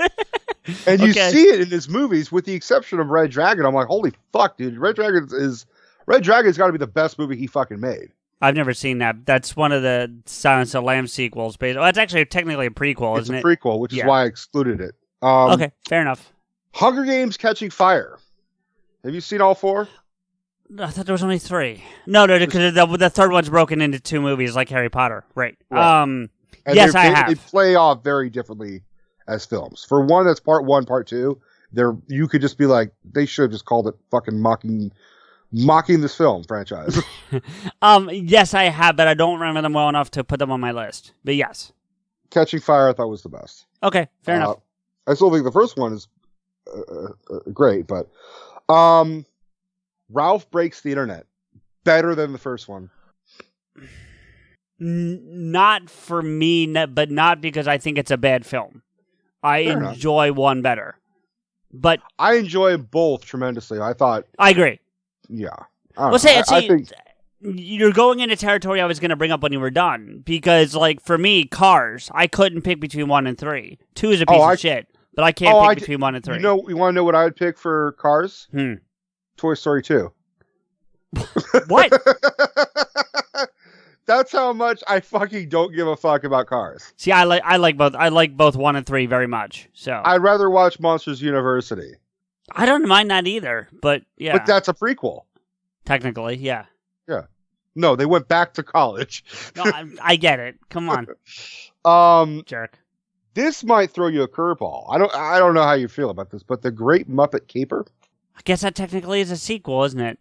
And you see it in his movies, with the exception of Red Dragon. I'm like, holy fuck, dude! Red Dragon's got to be the best movie he fucking made. I've never seen that. That's one of the Silence of the Lambs sequels. It's actually technically a prequel, isn't it? It's a prequel, which is why I excluded it. Okay, fair enough. Hunger Games: Catching Fire. Have you seen all four? I thought there was only three. No, because the third one's broken into two movies, like Harry Potter. Right. Yes, I have. They play off very differently as films. For one, that's part one, part two. You could just be like, they should have just called it fucking mocking this film franchise. Yes, I have, but I don't remember them well enough to put them on my list. But yes. Catching Fire, I thought was the best. Okay, fair enough. I still think the first one is great, but Ralph Breaks the Internet, better than the first one. Not for me, but not because I think it's a bad film. I enjoy one better. But I enjoy both tremendously. I agree. Yeah. I think you're going into territory I was going to bring up when you were done, because like for me, Cars, I couldn't pick between 1 and 3. 2 is a piece of shit, but I can't pick between 1 and 3. You want to know what I would pick for Cars? Toy Story 2. What? That's how much I fucking don't give a fuck about Cars. See, I like both. I like both 1 and 3 very much. So I'd rather watch Monsters University. I don't mind that either, but yeah. But that's a prequel. Technically, yeah. Yeah. No, they went back to college. No, I get it. Come on. Jerk. This might throw you a curveball. I don't know how you feel about this, but The Great Muppet Caper? I guess that technically is a sequel, isn't it?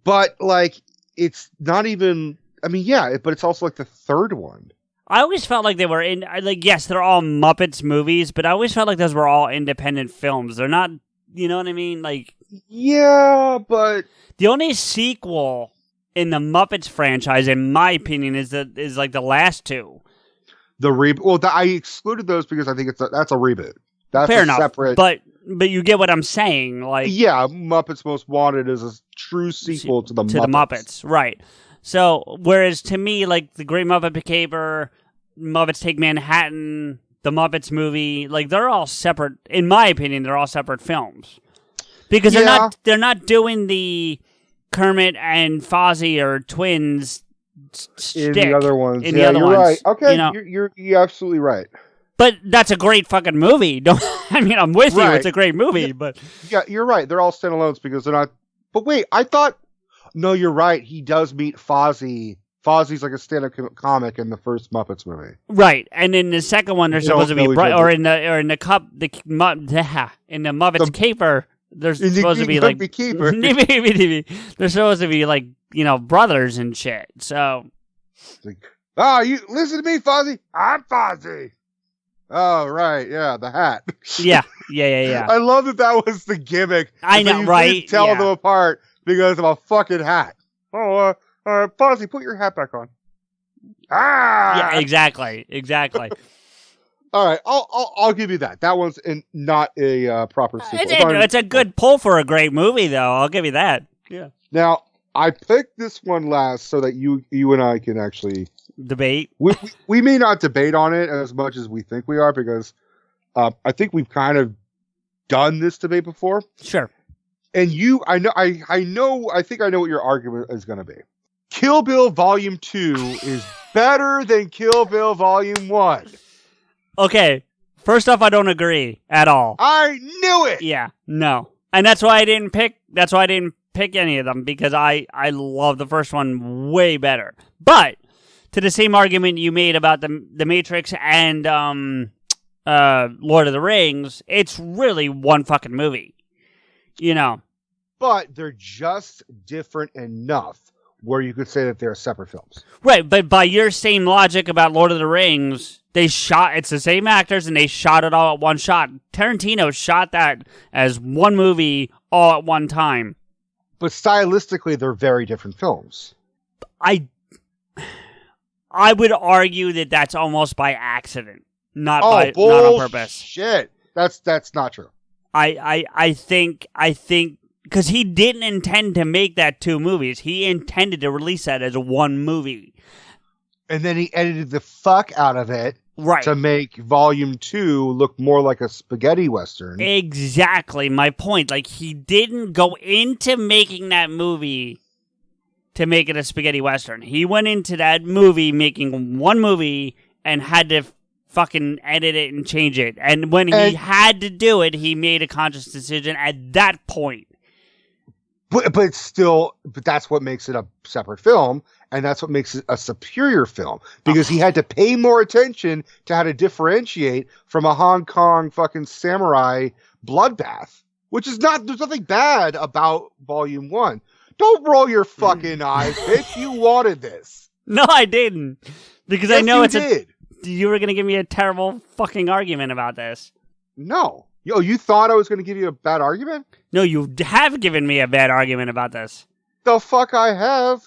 But like, it's not even, I mean, yeah, but it's also like the third one. I always felt like they were yes, they're all Muppets movies, but I always felt like those were all independent films. They're not, you know what I mean? Like, yeah, but the only sequel in the Muppets franchise, in my opinion, is like the last two. The reboot. Well, I excluded those because I think that's a reboot. That's fair enough. Separate. But But you get what I'm saying, like yeah, Muppets Most Wanted is a true sequel to the Muppets. Right? So, whereas to me, like the Great Muppet Caper, Muppets Take Manhattan, the Muppets movie, like they're all separate. In my opinion, they're all separate films because they're not doing the Kermit and Fozzie or twins in the other ones. In the other you're ones, right. Okay, you know? you're absolutely right. But that's a great fucking movie. I'm with you. Right. It's a great movie, but yeah, you're right. They're all standalones because they're not. But wait, I thought. No, you're right. He does meet Fozzie. Fozzie's like a stand-up comic in the first Muppets movie. Right, and in the second one, they're supposed to be in the Muppets Caper. They're supposed to be like they're supposed to be like brothers and shit. So, you listen to me, Fozzie. I'm Fozzie. Oh right, yeah, the hat. Yeah. I love that was the gimmick. I know, you right? Didn't tell them apart because of a fucking hat. Oh, Fozzie, put your hat back on. Yeah, exactly. All right, I'll give you that. That one's not a proper sequel. It's a good pull for a great movie, though. I'll give you that. Yeah. Now I picked this one last so that you and I can actually debate. We may not debate on it as much as we think we are because I think we've kind of done this debate before. Sure. And I think I know what your argument is going to be. Kill Bill Volume 2 is better than Kill Bill Volume 1. Okay. First off, I don't agree at all. I knew it. Yeah. No. And that's why I didn't pick any of them because I love the first one way better. But to the same argument you made about the Matrix and Lord of the Rings, it's really one fucking movie. But they're just different enough where you could say that they're separate films. Right, but by your same logic about Lord of the Rings, it's the same actors and they shot it all at one shot. Tarantino shot that as one movie all at one time. But stylistically, they're very different films. I would argue that that's almost by accident, not on purpose. Shit, that's not true. I think because he didn't intend to make that two movies. He intended to release that as one movie. And then he edited the fuck out of it to make Volume 2 look more like a spaghetti western. Exactly my point. Like, he didn't go into making that movie to make it a spaghetti western. He went into that movie making one movie and had to fucking edit it and change it. And when he had to do it, he made a conscious decision at that point. But that's what makes it a separate film, and that's what makes it a superior film, because he had to pay more attention to how to differentiate from a Hong Kong fucking samurai bloodbath, there's nothing bad about Volume 1. Don't roll your fucking eyes, bitch. You wanted this. No, I didn't. Because yes, I know you were going to give me a terrible fucking argument about this. No. You thought I was going to give you a bad argument? No, you have given me a bad argument about this. The fuck I have?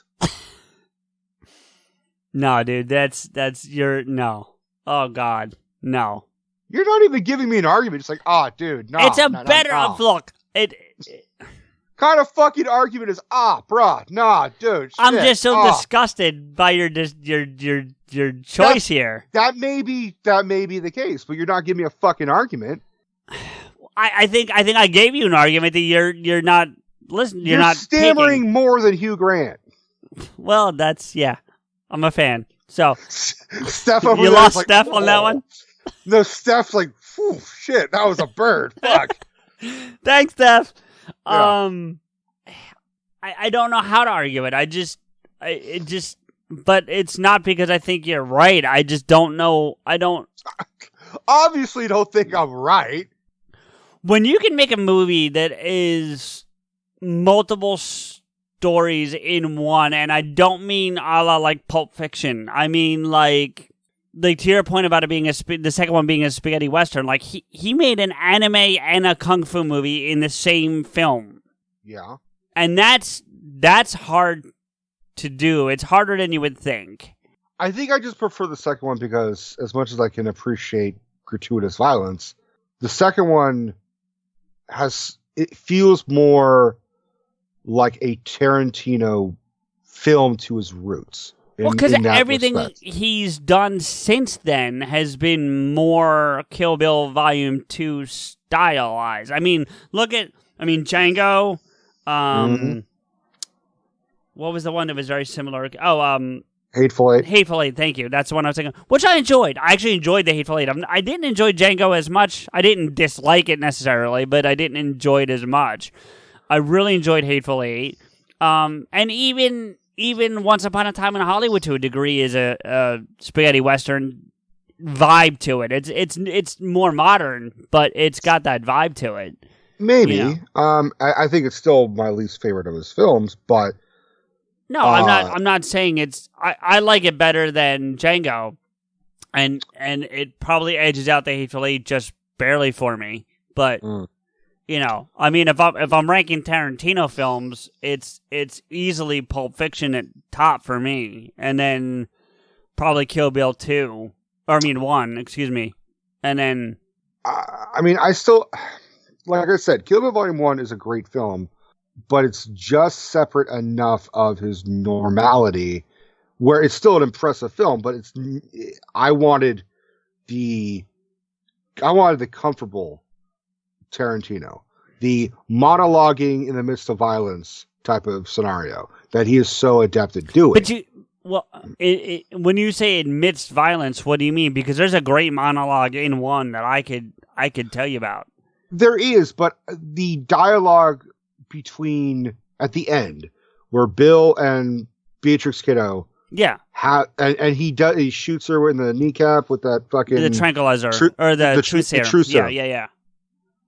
No, dude, that's no. Oh, God, no. You're not even giving me an argument. It's like, dude, no. It's a better look. Kind of fucking argument is, bruh, nah, dude. Shit, I'm just so disgusted by your choice here. That may be the case, but you're not giving me a fucking argument. I think I gave you an argument that you're not listening. You're not stammering taking. More than Hugh Grant. Well, I'm a fan. So Steph over you there lost like, Steph on that one. No, Steph's like, shit, that was a bird. Fuck. Thanks, Steph. Yeah. I don't know how to argue it. But it's not because I think you're right. I just don't know. I don't. Obviously, don't think I'm right. When you can make a movie that is multiple stories in one, and I don't mean a la like Pulp Fiction. I mean like to your point about it being the second one being a spaghetti western. Like he made an anime and a kung fu movie in the same film. Yeah, and that's hard to do. It's harder than you would think. I think I just prefer the second one because as much as I can appreciate gratuitous violence, the second one it feels more like a Tarantino film to his roots. Well, because everything he's done since then has been more Kill Bill Volume 2 stylized. I mean, Django. What was the one that was very similar? Hateful Eight. Hateful Eight, thank you. That's the one I was thinking, which I enjoyed. I actually enjoyed the Hateful Eight. I didn't enjoy Django as much. I didn't dislike it necessarily, but I didn't enjoy it as much. I really enjoyed Hateful Eight. And even Once Upon a Time in Hollywood, to a degree, is a spaghetti western vibe to it. It's more modern, but it's got that vibe to it. Maybe. You know? I think it's still my least favorite of his films, but no, I'm not saying it's. I like it better than Django, and it probably edges out the Hateful Eight just barely for me. But you know, I mean, if I'm ranking Tarantino films, it's easily Pulp Fiction at top for me, and then probably Kill Bill 1, excuse me, and then. I still, like I said, Kill Bill Volume 1 is a great film, but it's just separate enough of his normality where it's still an impressive film, but I wanted the comfortable Tarantino, the monologuing in the midst of violence type of scenario that he is so adept at doing. But when you say amidst violence, what do you mean? Because there's a great monologue in one that I could tell you about. There is, but the dialogue at the end where Bill and Beatrix Kiddo and he shoots her in the kneecap with that fucking the tranquilizer or the truth serum. Yeah.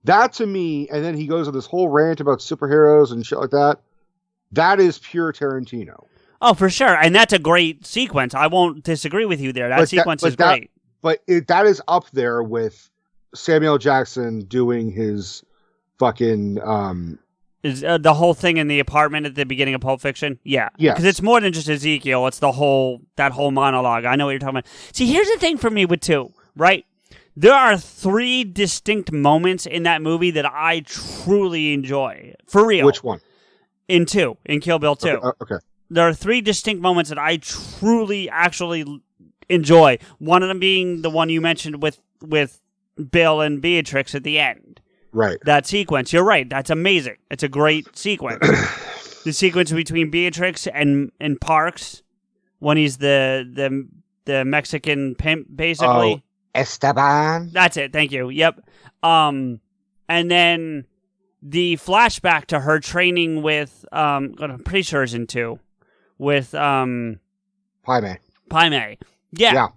That to me, and then he goes on this whole rant about superheroes and shit like that. That is pure Tarantino. Oh, for sure, and that's a great sequence. I won't disagree with you there. That sequence is great. But that is up there with Samuel Jackson doing his fucking is the whole thing in the apartment at the beginning of Pulp Fiction. Yeah, because it's more than just Ezekiel. It's that whole monologue. I know what you're talking about. See, here's the thing for me with 2, right? There are 3 distinct moments in that movie that I truly enjoy. For real. Which one? In Kill Bill 2. Okay. There are 3 distinct moments that I truly actually enjoy. One of them being the one you mentioned with Bill and Beatrix at the end. Right. That sequence. You're right. That's amazing. It's a great sequence. The sequence between Beatrix and Parks when he's the Mexican pimp, basically. Oh, Esteban. That's it. Thank you. Yep. And then the flashback to her training with I'm pretty sure it's in 2 with Pai Mei. Yeah.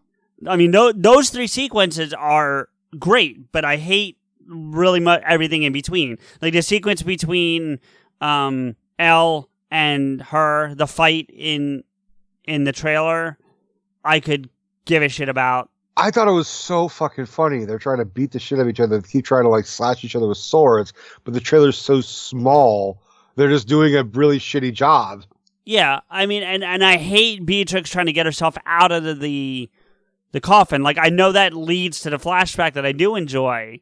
I mean, those 3 sequences are great, but I hate really much everything in between. Like the sequence between Elle and her, the fight in the trailer, I could give a shit about. I thought it was so fucking funny. They're trying to beat the shit out of each other. They keep trying to slash each other with swords, but the trailer's so small. They're just doing a really shitty job. Yeah, I mean, and I hate Beatrix trying to get herself out of the coffin. Like, I know that leads to the flashback that I do enjoy,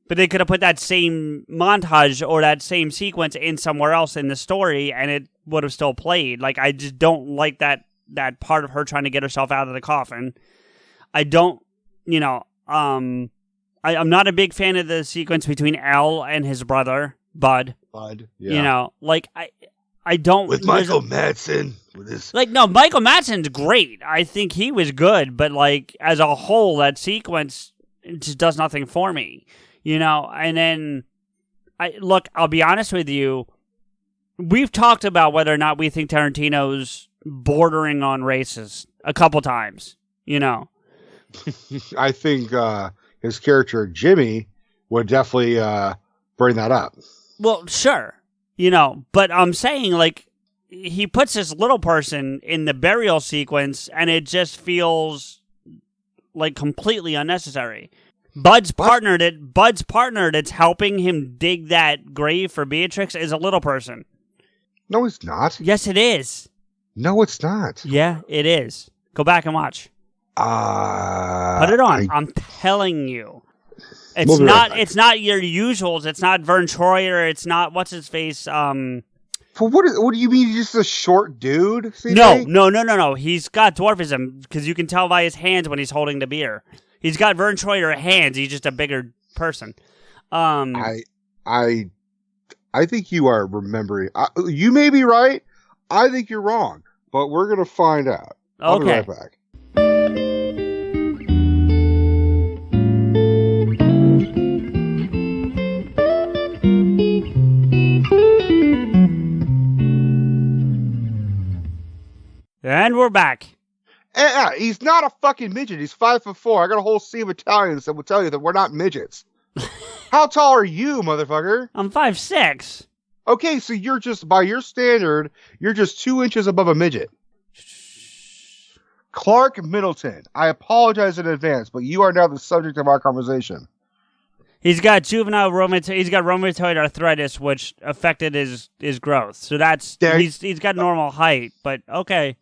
but they could have put that same montage or that same sequence in somewhere else in the story, and it would have still played. Like, I just don't like that part of her trying to get herself out of the coffin. I don't, I'm not a big fan of the sequence between Elle and his brother, Bud. Yeah. I don't... With Michael Madsen. With his... no, Michael Madsen's great. I think he was good, but, as a whole, that sequence just does nothing for me. And then, I'll be honest with you, we've talked about whether or not we think Tarantino's bordering on racist a couple times, I think his character, Jimmy, would definitely bring that up. Well, sure. But I'm saying, he puts this little person in the burial sequence, and it just feels, completely unnecessary. Bud's partner that's helping him dig that grave for Beatrix is a little person. No, it's not. Yes, it is. No, it's not. Yeah, it is. Go back and watch. Put it on. I'm telling you. It's We'll be not. right back. It's not your usuals. It's not Vern Troyer. It's not what's his face. But what do you mean? He's just a short dude? CJ? No. He's got dwarfism because you can tell by his hands when he's holding the beer. He's got Vern Troyer hands. He's just a bigger person. I think you are remembering. You may be right. I think you're wrong. But we're gonna find out. I'll be right back. And we're back. He's not a fucking midget. He's 5'4". I got a whole sea of Italians that will tell you that we're not midgets. How tall are you, motherfucker? I'm 5'6". Okay, so you're just, by your standard, you're just 2 inches above a midget. Clark Middleton, I apologize in advance, but you are now the subject of our conversation. He's got rheumatoid arthritis, which affected his growth. So he's got normal height, but okay.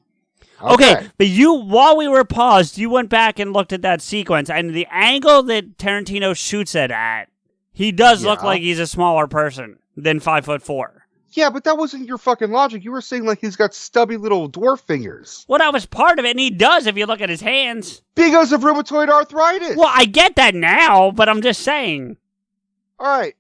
Okay, but while we were paused, you went back and looked at that sequence, and the angle that Tarantino shoots it at, he does look like he's a smaller person than 5'4". Yeah, but that wasn't your fucking logic. You were saying like he's got stubby little dwarf fingers. Well, that was part of it, and he does if you look at his hands. Because of rheumatoid arthritis. Well, I get that now, but I'm just saying. All right.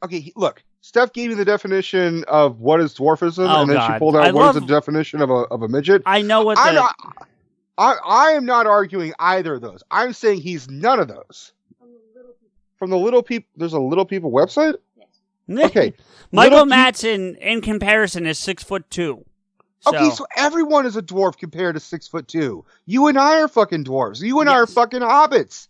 Okay, look. Steph gave me the definition of what is dwarfism, and then she pulled out what is the definition of a midget. I know what I am not arguing either of those. I'm saying he's none of those. From the Little People, there's a Little People website? Yes. Okay. Michael Madsen, in comparison, is 6'2". So. Okay, so everyone is a dwarf compared to 6'2". You and I are fucking dwarves. You and I are fucking hobbits.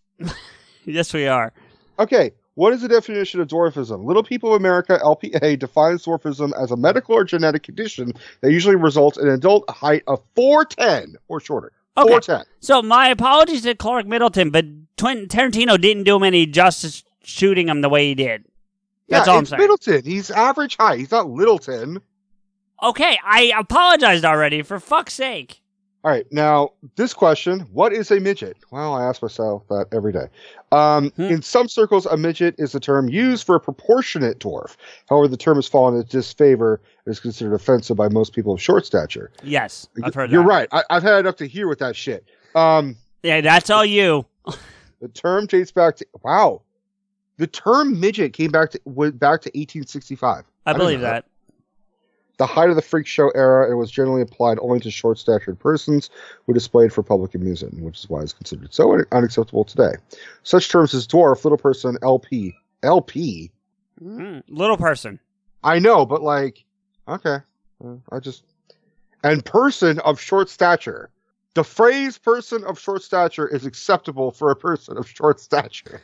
Yes, we are. Okay. What is the definition of dwarfism? Little People of America, LPA, defines dwarfism as a medical or genetic condition that usually results in an adult height of 4'10" or shorter. Okay. 4'10". So my apologies to Clark Middleton, but Tarantino didn't do him any justice shooting him the way he did. That's all I'm saying. Middleton. He's average height. He's not Littleton. Okay, I apologized already, for fuck's sake. All right, now, this question, what is a midget? Well, I ask myself that every day. In some circles, a midget is the term used for a proportionate dwarf. However, the term has fallen into disfavor and is considered offensive by most people of short stature. Yes, I've heard that. You're right. I've had enough to hear with that shit. Yeah, that's all you. The term dates back to... Wow. The term midget went back to 1865. I believe that. The height of the freak show era, and was generally applied only to short-statured persons who displayed for public amusement, which is why it's considered so unacceptable today. Such terms as dwarf, little person, LP. Little person. I know, but like, okay. And person of short stature. The phrase person of short stature is acceptable for a person of short stature.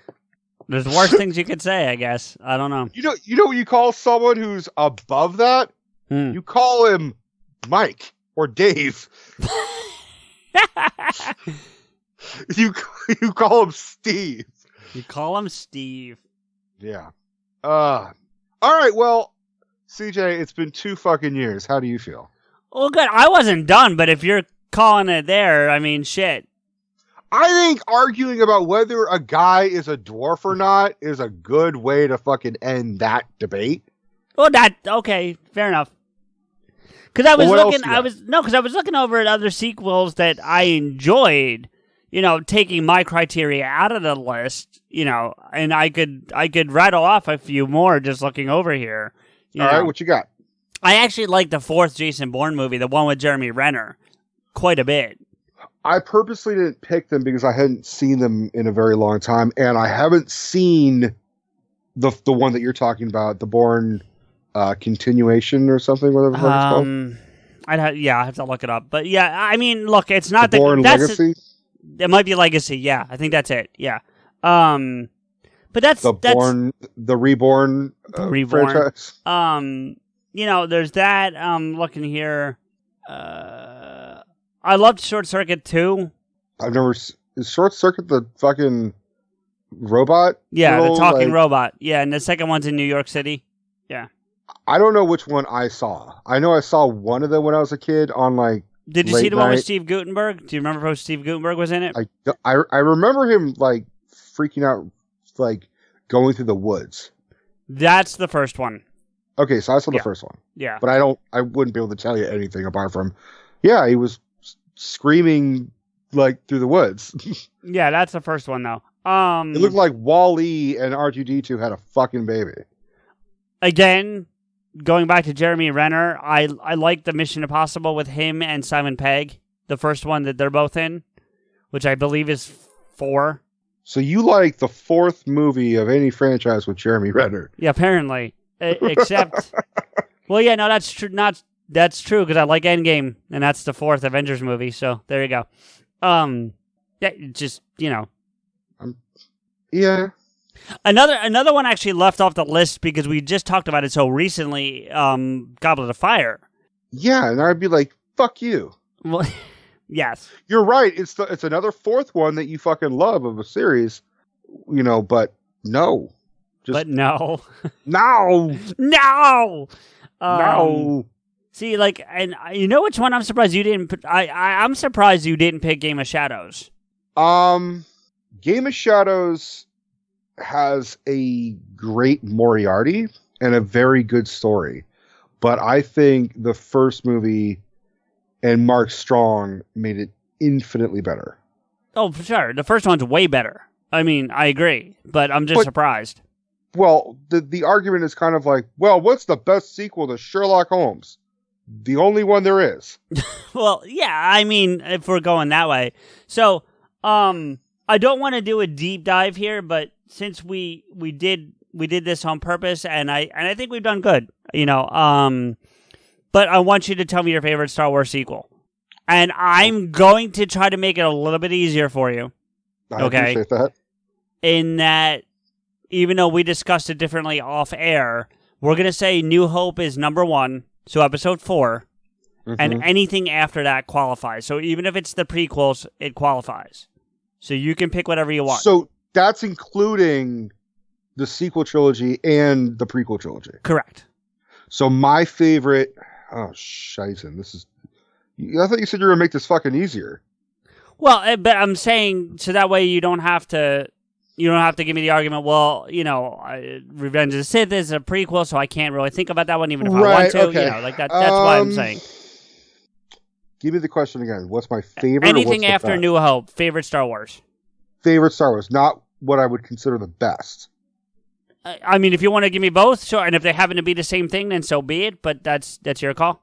There's worse things you could say, I guess. I don't know. You know what you call someone who's above that? You call him Mike or Dave. You call him Steve. You call him Steve. Yeah. All right. Well, CJ, it's been 2 fucking years. How do you feel? Well, good. I wasn't done, but if you're calling it there, I mean, shit. I think arguing about whether a guy is a dwarf or not is a good way to fucking end that debate. Well, okay, fair enough. Because I was looking over at other sequels that I enjoyed, taking my criteria out of the list, and I could rattle off a few more just looking over here. All right, what you got? I actually like the 4th Jason Bourne movie, the one with Jeremy Renner, quite a bit. I purposely didn't pick them because I hadn't seen them in a very long time, and I haven't seen the one that you're talking about, the Bourne continuation or something, whatever it's called. I have to look it up. But yeah, I mean, look, it's not the Bourne Legacy. It might be Legacy. Yeah, I think that's it. Yeah. But that's the Reborn franchise. There's that. Looking here. I loved Short Circuit 2. Is Short Circuit the fucking robot? Yeah, the talking robot. Yeah, and the second one's in New York City. Yeah. I don't know which one I saw. I know I saw one of them when I was a kid on like Did you see the one with Steve Guttenberg? Do you remember how Steve Guttenberg was in it? I remember him like freaking out, like going through the woods. That's the first one. Okay, so I saw the first one. Yeah. But I wouldn't be able to tell you anything apart from, he was screaming like through the woods. Yeah, that's the first one though. It looked like Wall-E and R2-D2 had a fucking baby. Again, going back to Jeremy Renner, I like the Mission Impossible with him and Simon Pegg, the first one that they're both in, which I believe is 4. So you like the 4th movie of any franchise with Jeremy Renner? Yeah, apparently. Except, well, yeah, no, that's true. That's true because I like Endgame, and that's the 4th Avengers movie. So there you go. Yeah, just yeah. Another one actually left off the list because we just talked about it so recently. Goblet of Fire. Yeah, and I'd be like, "Fuck you." Well, yes, you're right. It's another 4th one that you fucking love of a series, but no. No. No. No. No. See, like, and you know which one I'm surprised you didn't put? I'm surprised you didn't pick Game of Shadows. Game of Shadows has a great Moriarty and a very good story, but I think the first movie and Mark Strong made it infinitely better. Oh, for sure. The first one's way better. I mean, I agree, but I'm just surprised. Well, the argument is kind of like, well, what's the best sequel to Sherlock Holmes? The only one there is. Well, yeah, I mean, if we're going that way. So, I don't want to do a deep dive here, but since we did this on purpose, and I think we've done good, but I want you to tell me your favorite Star Wars sequel. And I'm going to try to make it a little bit easier for you. I appreciate that. In that, even though we discussed it differently off air, we're going to say New Hope is number 1, so episode 4, and anything after that qualifies. So even if it's the prequels, it qualifies. So you can pick whatever you want. So that's including the sequel trilogy and the prequel trilogy. Correct. So my favorite... Oh, scheisse. I thought you said you were going to make this fucking easier. Well, but I'm saying, so that way you don't have to give me the argument, well, Revenge of the Sith is a prequel, so I can't really think about that one, even if I want to. Okay. That's why I'm saying. Give me the question again. What's my favorite? Anything after New Hope. Favorite Star Wars. Favorite Star Wars. Not what I would consider the best. I mean, if you want to give me both, sure. And if they happen to be the same thing, then so be it. But that's your call.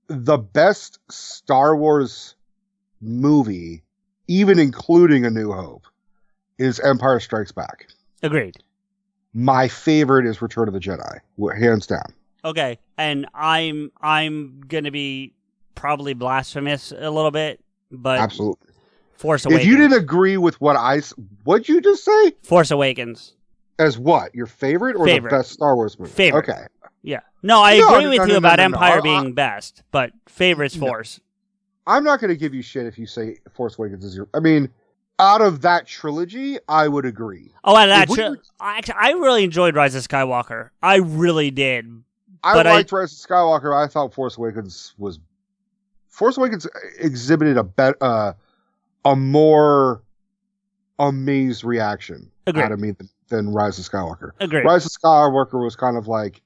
The best Star Wars movie, even including A New Hope, is Empire Strikes Back. Agreed. My favorite is Return of the Jedi, hands down. Okay, and I'm gonna be probably blasphemous a little bit, but absolutely. Force Awakens. If you didn't agree with what'd you just say? Force Awakens. As what? Your favorite or the best Star Wars movie? Favorite. Okay. Yeah. No, I agree with you about Empire being best, but favorite's Force. I'm not going to give you shit if you say Force Awakens is your... I mean, out of that trilogy, I would agree. Oh, out of that I really enjoyed Rise of Skywalker. I really did. I liked Rise of Skywalker. I thought Force Awakens exhibited a more amazed reaction out of me than Rise of Skywalker. Agreed. Rise of Skywalker was kind of like,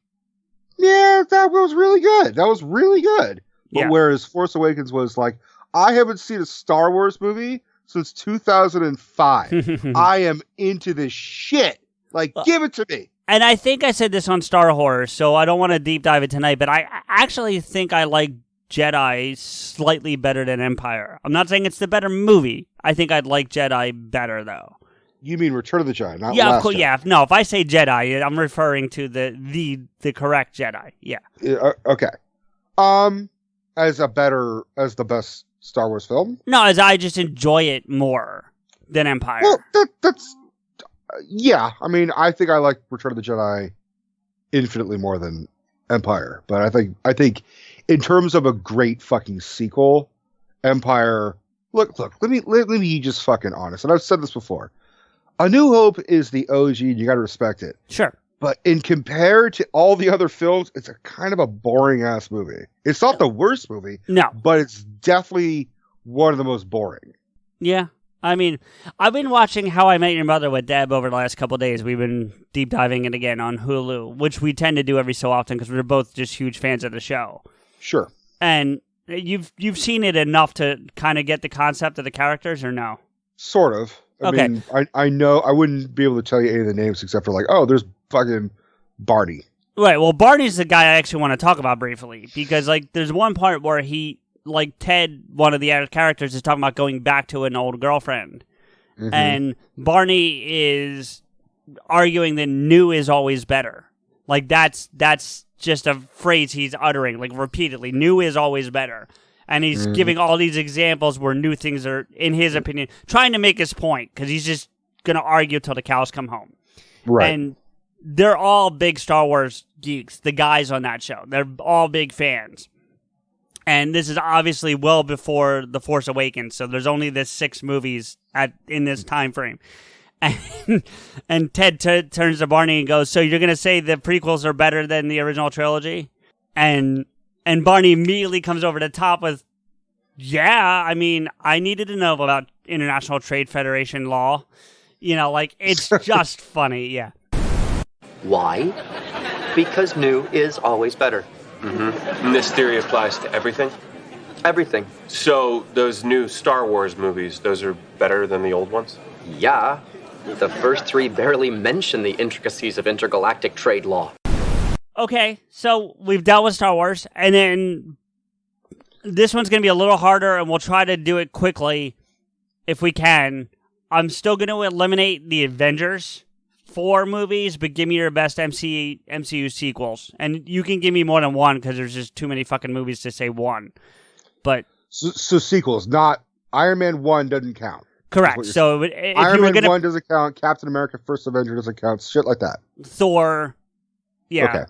yeah, that was really good. That was really good. But whereas Force Awakens was like, I haven't seen a Star Wars movie since 2005. I am into this shit. Like, give it to me. And I think I said this on Star Horror, so I don't want to deep dive it tonight, but I actually think I like Jedi slightly better than Empire. I'm not saying it's the better movie. I think I'd like Jedi better, though. You mean Return of the Jedi, not Last Jedi? Cool, yeah. No, if I say Jedi, I'm referring to the correct Jedi. Yeah. Okay. As the best Star Wars film? No, as I just enjoy it more than Empire. Well, that's yeah. I mean, I think I like Return of the Jedi infinitely more than Empire, but I think in terms of a great fucking sequel, Empire. Look. Let me be just fucking honest, and I've said this before. A New Hope is the OG, and you got to respect it. Sure. But in compared to all the other films, it's a kind of a boring ass movie. It's not the worst movie, No, but it's definitely one of the most boring. yeah. I mean, I've been watching How I Met Your Mother with Deb over the last couple of days. We've been deep diving it again on Hulu, which we tend to do every so often because we're both just huge fans of the show. Sure. And you've seen it enough to kind of get the concept of the characters, or no? Sort of. I mean, I know I wouldn't be able to tell you any of the names except for like, oh, there's fucking Barney. Right. Well, Barney's the guy I actually want to talk about briefly because, like, there's one part where he, like, Ted, one of the characters, is talking about going back to an old girlfriend, and Barney is arguing that new is always better. Like, that's just a phrase he's uttering, like, repeatedly. New is always better. And he's giving all these examples where new things are, in his opinion, trying to make his point, because he's just going to argue till the cows come home. Right. And they're all big Star Wars geeks, the guys on that show. They're all big fans. And this is obviously well before The Force Awakens, so there's only this 6 movies in this time frame. And Ted turns to Barney and goes, so you're going to say the prequels are better than the original trilogy? And Barney immediately comes over the top with, yeah, I mean, I needed to know about International Trade Federation law. You know, like, it's just funny, yeah. Why? Because new is always better. And this theory applies to everything? Everything. So those new Star Wars movies, those are better than the old ones? Yeah. The first 3 barely mention the intricacies of intergalactic trade law. Okay, so we've dealt with Star Wars, and then this one's going to be a little harder, and we'll try to do it quickly if we can. I'm still going to eliminate the Avengers 4 movies, but give me your best MCU sequels. And you can give me more than one, because there's just too many fucking movies to say one. But So sequels, not Iron Man 1 doesn't count. Correct. So if Iron you were Man gonna 1 doesn't count, Captain America First Avenger doesn't count, shit like that. Thor, yeah. Okay.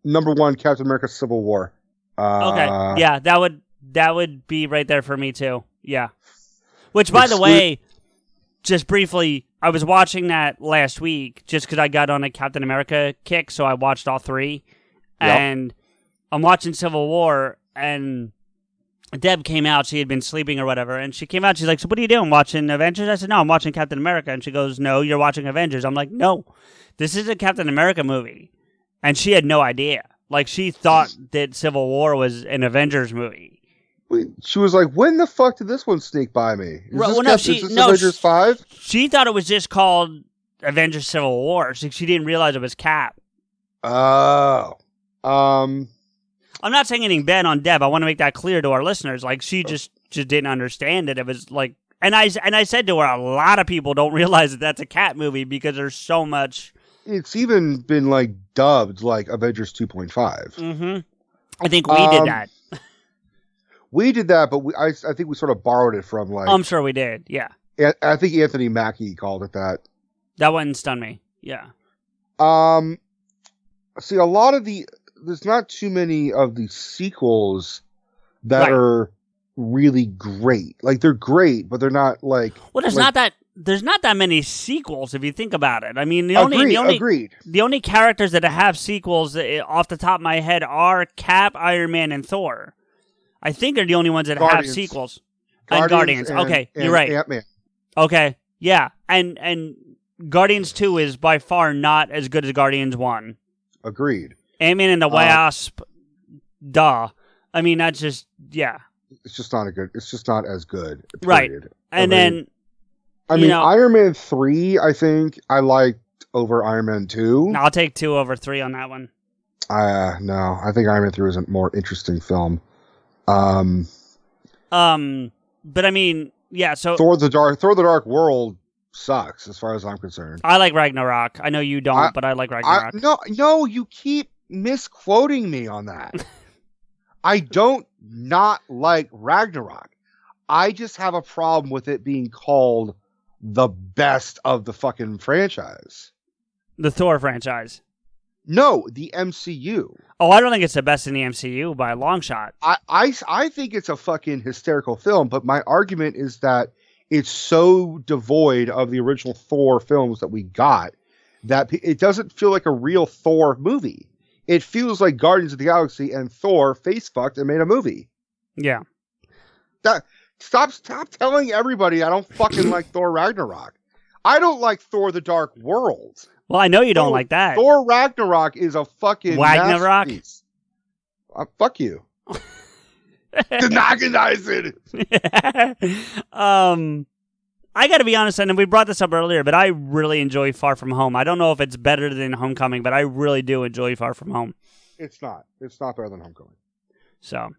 Number 1, Captain America Civil War. Okay. Yeah, that would be right there for me too. Yeah. Which, by the way, just briefly, I was watching that last week just because I got on a Captain America kick, so I watched all 3. Yep. And I'm watching Civil War, and Deb came out. She had been sleeping or whatever, and she came out. She's like, so what are you doing, watching Avengers? I said, no, I'm watching Captain America. And she goes, no, you're watching Avengers. I'm like, no, this is a Captain America movie. And she had no idea. Like, she thought that Civil War was an Avengers movie. She was like, when the fuck did this one sneak by me? Is this Avengers 5? She thought it was just called Avengers Civil War. She didn't realize it was Cap. Oh. I'm not saying anything bad on Deb. I want to make that clear to our listeners. Like, she just didn't understand it. It was like, and I said to her, a lot of people don't realize that that's a Cat movie because there's so much. It's even been like dubbed like Avengers 2.5. Mm-hmm. I think we did that. We did that, but I think we sort of borrowed it from like. I'm sure we did. Yeah. I think Anthony Mackie called it that. That wouldn't stun me. Yeah. See, a lot of there's not too many of the sequels that are really great. Like, they're great, but they're not like. Well, there's not that many sequels if you think about it. I mean, agreed. The only characters that have sequels off the top of my head are Cap, Iron Man, and Thor. I think they're the only ones that have sequels. Guardians. Okay, you're right. Ant-Man. Okay, yeah, and Guardians 2 is by far not as good as Guardians 1. Agreed. Ant-Man and the Wasp, duh. I mean, that's just, yeah. It's just not as good. Period. Right. And then, Iron Man 3, I think I liked over Iron Man 2. I'll take 2 over 3 on that one. No, I think Iron Man 3 was a more interesting film. But I mean, yeah, so Thor the Dark World sucks as far as I'm concerned. I like Ragnarok. I know you don't, but I like Ragnarok. No, you keep misquoting me on that. I don't not like Ragnarok. I just have a problem with it being called the best of the fucking franchise. The Thor franchise. No, the MCU. Oh, I don't think it's the best in the MCU by a long shot. I think it's a fucking hysterical film, but my argument is that it's so devoid of the original Thor films that we got that it doesn't feel like a real Thor movie. It feels like Guardians of the Galaxy and Thor face fucked and made a movie. Yeah. Stop telling everybody I don't fucking like Thor Ragnarok. I don't like Thor the Dark World. Well, I know you don't like that. Thor Ragnarok is a fucking Ragnarok? masterpiece. Fuck you. Denagonize it. I got to be honest, and we brought this up earlier, but I really enjoy Far From Home. I don't know if it's better than Homecoming, but I really do enjoy Far From Home. It's not. It's not better than Homecoming. So,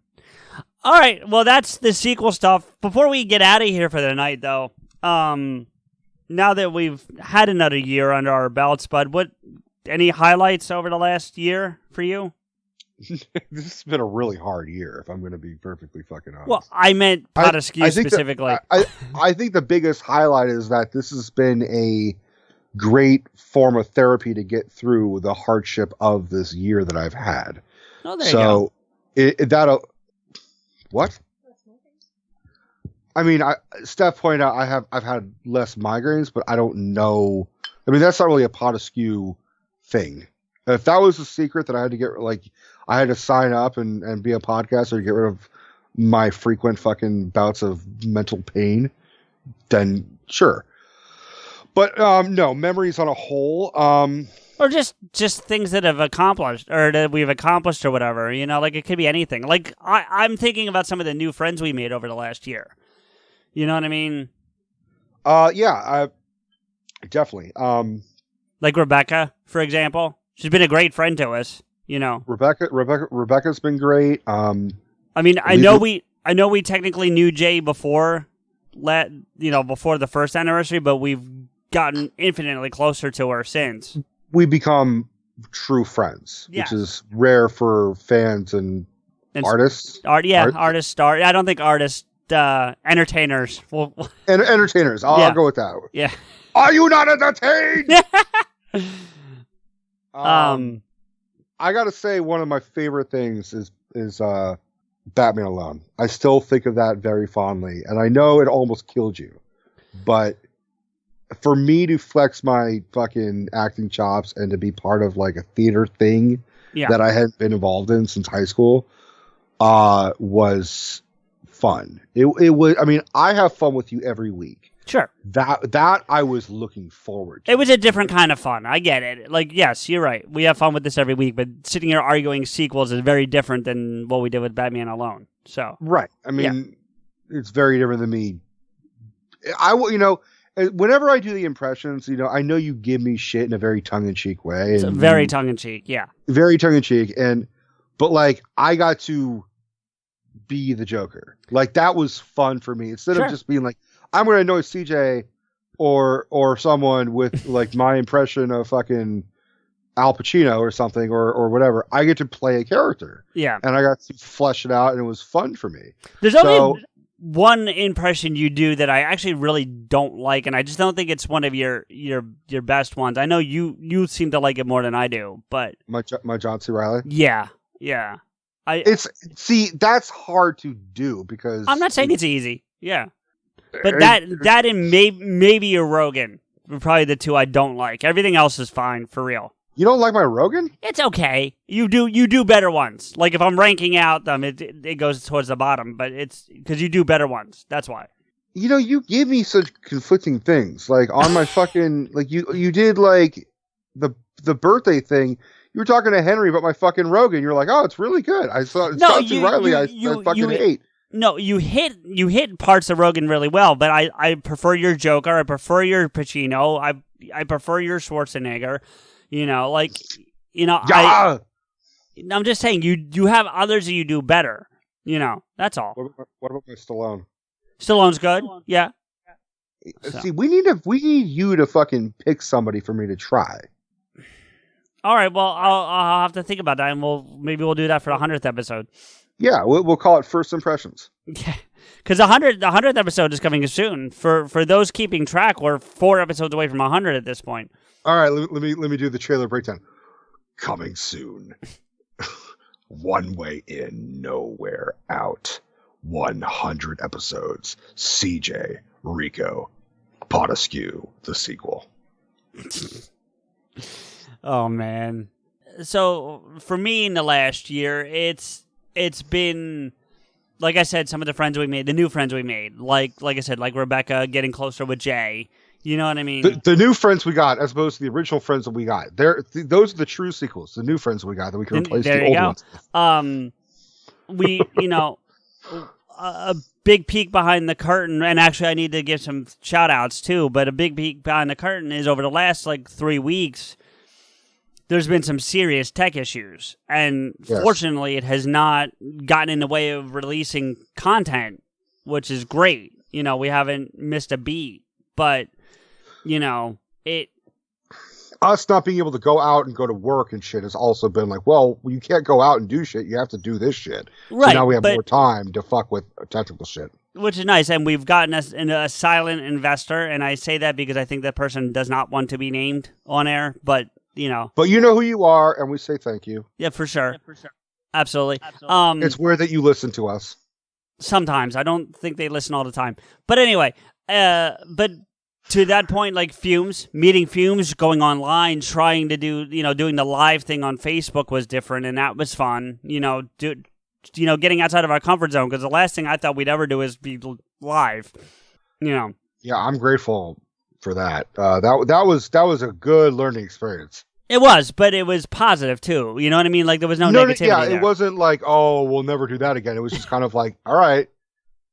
all right. Well, that's the sequel stuff. Before we get out of here for the night, though, now that we've had another year under our belts, Bud, any highlights over the last year for you? This has been a really hard year, if I'm going to be perfectly fucking honest. Well, I meant PodAskew specifically. I think the biggest highlight is that this has been a great form of therapy to get through the hardship of this year that I've had. Oh, there you go. What? I mean, Steph pointed out I've had less migraines, but I don't know. I mean, that's not really a PodAskew thing. If that was a secret that I had to get, I had to sign up and be a podcaster to get rid of my frequent fucking bouts of mental pain, then sure. But no, memories on a whole. Or just things that have accomplished, or that we've accomplished or whatever. It could be anything. Like, I'm thinking about some of the new friends we made over the last year. You know what I mean? Yeah, definitely. Like Rebecca, for example. She's been a great friend to us, Rebecca's been great. I mean, I know we technically knew Jay before the first anniversary, but we've gotten infinitely closer to her since. We become true friends, which is rare for fans and artists. Artists. I don't think artists, entertainers. And entertainers. I'll go with that. Yeah. Are you not entertained? I gotta say, one of my favorite things is Batman Alone. I still think of that very fondly, and I know it almost killed you, but for me to flex my fucking acting chops and to be part of like a theater thing that I hadn't been involved in since high school, was fun. It was. I mean, I have fun with you every week. Sure. That I was looking forward to. It was a different kind of fun. I get it. Like, yes, you're right. We have fun with this every week, but sitting here arguing sequels is very different than what we did with Batman Alone. So right. I mean, it's very different than me. Whenever I do the impressions, I know you give me shit in a very tongue-in-cheek way. It's very tongue-in-cheek, yeah. Very tongue-in-cheek, but like, I got to be the Joker. Like, that was fun for me. Instead of just being like, I'm going to annoy CJ or someone with like my impression of fucking Al Pacino or something or whatever. I get to play a character. Yeah. And I got to flesh it out, and it was fun for me. There's only one impression you do that I actually really don't like, and I just don't think it's one of your your best ones. I know you seem to like it more than I do, but my John C. Reilly? Yeah. That's hard to do because I'm not saying it's easy. Yeah. But that and maybe your Rogan are probably the two I don't like. Everything else is fine, for real. You don't like my Rogan? It's okay. You do better ones. Like, if I'm ranking out them, it goes towards the bottom, but it's because you do better ones. That's why. You give me such conflicting things. Like, on my fucking, like, you did, like, the birthday thing. You were talking to Henry about my fucking Rogan. You're like, oh, it's really good. I saw John C. Reilly. I fucking hate. No, you hit parts of Rogan really well, but I prefer your Joker. I prefer your Pacino. I prefer your Schwarzenegger. I'm just saying you have others that you do better. That's all. What about my Stallone? Stallone's good. Yeah. See, we need you to fucking pick somebody for me to try. All right. Well, I'll have to think about that, and maybe we'll do that for the 100th episode. Yeah, we'll call it First Impressions. Yeah, because the 100th episode is coming soon. For those keeping track, we're 4 episodes away from 100 at this point. All right, let me do the trailer breakdown. Coming soon. One way in, nowhere out. 100 episodes. CJ, Rico, PodAskew, the sequel. Oh man. So for me in the last year, it's been, like I said, some of the friends we made, the new friends we made, like I said, like Rebecca getting closer with Jay. You know what I mean? The new friends we got, as opposed to the original friends that we got. Those are the true sequels. The new friends we got that we can replace the old ones. We, a big peek behind the curtain, and actually I need to give some shout outs too, but a big peek behind the curtain is over the last 3 weeks, there's been some serious tech issues, and fortunately it has not gotten in the way of releasing content, which is great. We haven't missed a beat, but us not being able to go out and go to work and shit has also been like, well, you can't go out and do shit. You have to do this shit. Right. So now we have more time to fuck with technical shit. Which is nice. And we've gotten a silent investor. And I say that because I think that person does not want to be named on air. But, But you know who you are. And we say thank you. Yeah, for sure. Absolutely. It's weird that you listen to us. Sometimes. I don't think they listen all the time. But anyway, but to that point, meeting Fumes, going online, trying to do, doing the live thing on Facebook was different, and that was fun. Getting outside of our comfort zone, because the last thing I thought we'd ever do is be live. Yeah, I'm grateful for that. That was a good learning experience. It was, but it was positive too. You know what I mean? There was no negativity. Yeah, there. It wasn't like, oh, we'll never do that again. It was just kind of like, all right,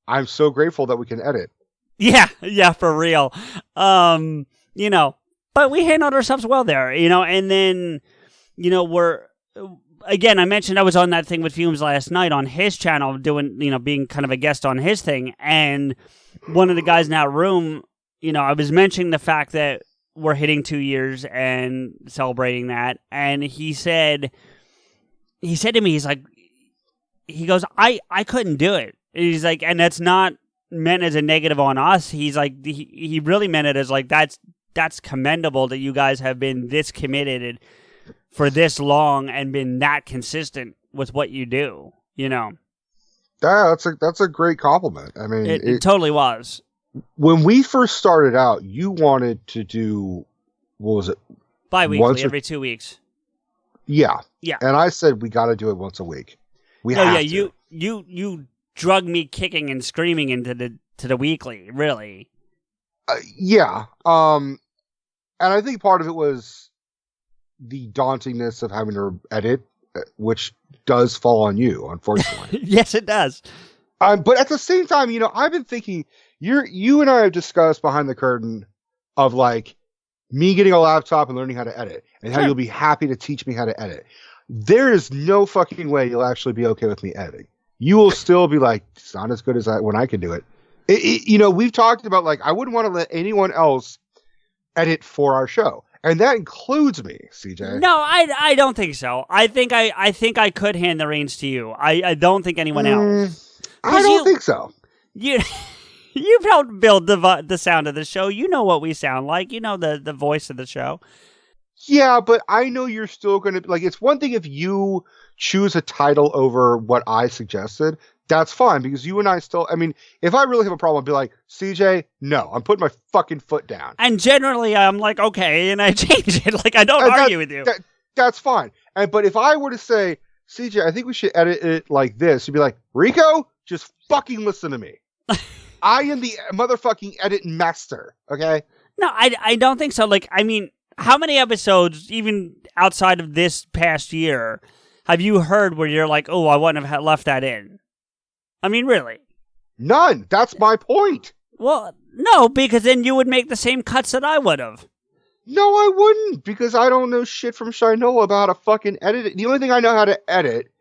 I'm so grateful that we can edit. Yeah, for real. But we handled ourselves well there, and then, I mentioned I was on that thing with Fumes last night on his channel doing, being kind of a guest on his thing. And one of the guys in that room, I was mentioning the fact that we're hitting 2 years and celebrating that. And he said to me, he goes, I couldn't do it. He's like, and that's not meant as a negative on us. He's like, he really meant it as that's commendable that you guys have been this committed for this long and been that consistent with what you do. That's a great compliment. I mean, it totally was. When we first started out, you wanted to do, what was it? Bi-weekly, every 2 weeks. Yeah. Yeah. And I said we got to do it once a week. You drug me kicking and screaming into the weekly, really. Yeah. And I think part of it was the dauntingness of having to edit, which does fall on you, unfortunately. Yes, it does. But at the same time, I've been thinking, you and I have discussed behind the curtain of me getting a laptop and learning how to edit, and how you'll be happy to teach me how to edit. There is no fucking way you'll actually be okay with me editing. You will still be like, it's not as good as when I can do it. We've talked about I wouldn't want to let anyone else edit for our show, and that includes me, CJ. No, I don't think so. I think I could hand the reins to you. I don't think anyone else. I don't think so. You've helped build the sound of the show. You know what we sound like. You know the voice of the show. Yeah, but I know you're still going to it's one thing if you choose a title over what I suggested. That's fine, because you and I still, if I really have a problem, I'd be like, CJ, no, I'm putting my fucking foot down. And generally I'm like, okay, and I change it. I don't argue with you. That's fine. But if I were to say, CJ, I think we should edit it like this, you'd be like, Rico, just fucking listen to me. I am the motherfucking edit master, okay? No, I don't think so. How many episodes, even outside of this past year, have you heard where you're like, oh, I wouldn't have left that in? Really? None. That's my point. Well, no, because then you would make the same cuts that I would have. No, I wouldn't, because I don't know shit from Shinola about how to fucking edit it. The only thing I know how to edit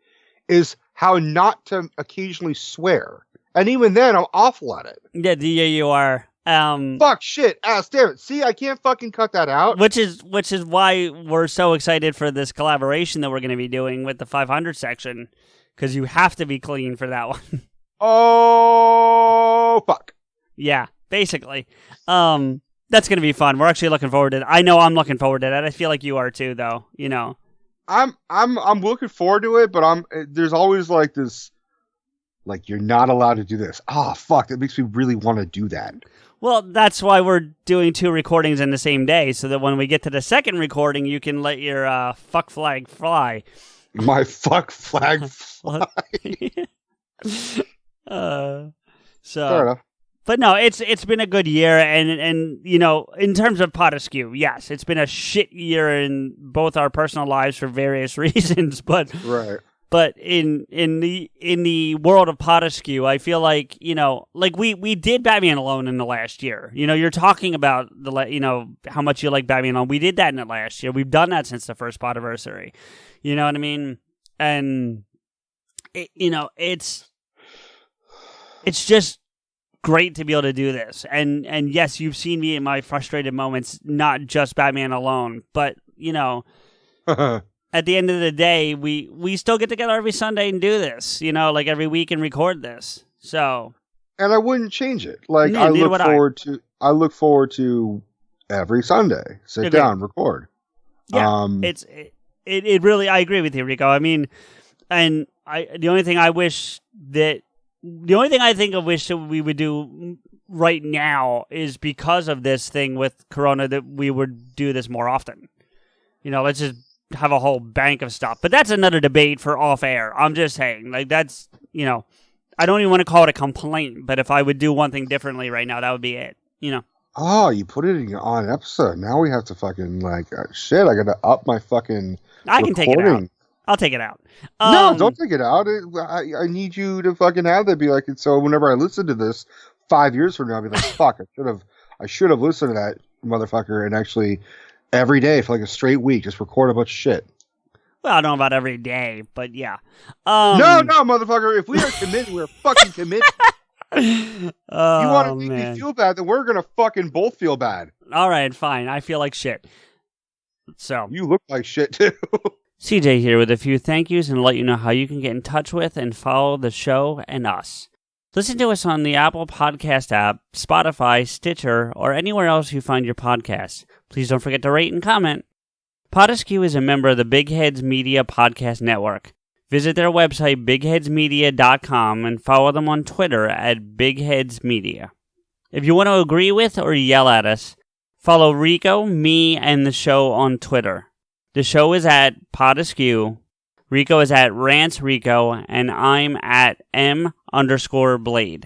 is how not to occasionally swear. And even then, I'm awful at it. Yeah, you are. Fuck, shit, ass, damn it. See, I can't fucking cut that out. Which is why we're so excited for this collaboration that we're going to be doing with the 500 section, because you have to be clean for that one. Oh, fuck. Yeah, basically. That's going to be fun. We're actually looking forward to it. I know I'm looking forward to that. I feel like you are too, though. I'm looking forward to it, but there's always this Like, you're not allowed to do this. Ah, fuck, that makes me really want to do that. Well, that's why we're doing 2 recordings in the same day, so that when we get to the second recording, you can let your fuck flag fly. My fuck flag fly. So, Fair enough. but no, it's been a good year, and you know, in terms of PodAskew, yes, it's been a shit year in both our personal lives for various reasons, but Right. But in the world of PodAskew, I feel like, you know, like we did Batman Alone in the last year. You know, you're talking about how much you like Batman Alone. We did that in the last year. We've done that since the first PodAversary. You know what I mean? And it's just great to be able to do this. And yes, you've seen me in my frustrated moments, not just Batman Alone, but you know. At the end of the day, we still get together every Sunday and do this, you know, like every week and record this. So, and I wouldn't change it. Like Yeah, I neither look would forward to. I look forward to every Sunday. Sit Okay. down, record. yeah, it really. I agree with you, Rico. I mean, and the only thing I wish that we would do right now is because of this thing with Corona that we would do this more often. You know, let's just have a whole bank of stuff. But that's another debate for off air. I'm just saying, like, that's, you know, I don't even want to call it a complaint, but if I would do one thing differently right now, that would be it, you know. Oh, you put it on an episode. Now we have to fucking, like, shit, I got to up my fucking I can take it out. recording. I'll take it out. No, don't take it out. I need you to fucking have that be like, so whenever I listen to this 5 years from now, I'll be like, fuck, I should have listened to that motherfucker and actually every day for like a straight week, just record a bunch of shit. Well, I don't know about every day, but yeah. No, motherfucker. If we are committed, we're fucking committed. You want to make me feel bad, then we're going to fucking both feel bad. All right, fine. I feel like shit. So you look like shit, too. CJ here with a few thank yous and let you know how you can get in touch with and follow the show and us. Listen to us on the Apple Podcast app, Spotify, Stitcher, or anywhere else you find your podcasts. Please don't forget to rate and comment. PodAskew is a member of the Big Heads Media Podcast Network. Visit their website, bigheadsmedia.com, and follow them on Twitter at bigheadsmedia. If you want to agree with or yell at us, follow Rico, me, and the show on Twitter. The show is at PodAskew, Rico is at RantsRico, and I'm at M_Blade.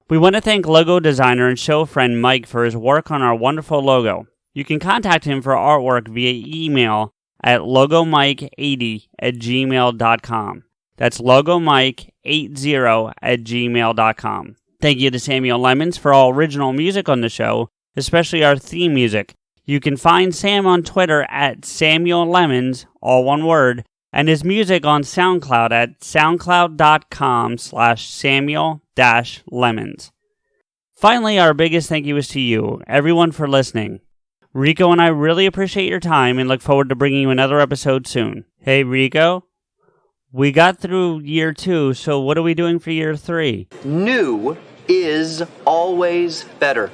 We want to thank logo designer and show friend Mike for his work on our wonderful logo. You can contact him for artwork via email at logomike80@gmail.com. That's logomike80@gmail.com. Thank you to Samuel Lemons for all original music on the show, especially our theme music. You can find Sam on Twitter at Samuel Lemons, all one word, and his music on SoundCloud at soundcloud.com/Samuel-Lemons. Finally, our biggest thank you is to you, everyone, for listening. Rico and I really appreciate your time and look forward to bringing you another episode soon. Hey, Rico, we got through year 2, so what are we doing for year 3? New is always better.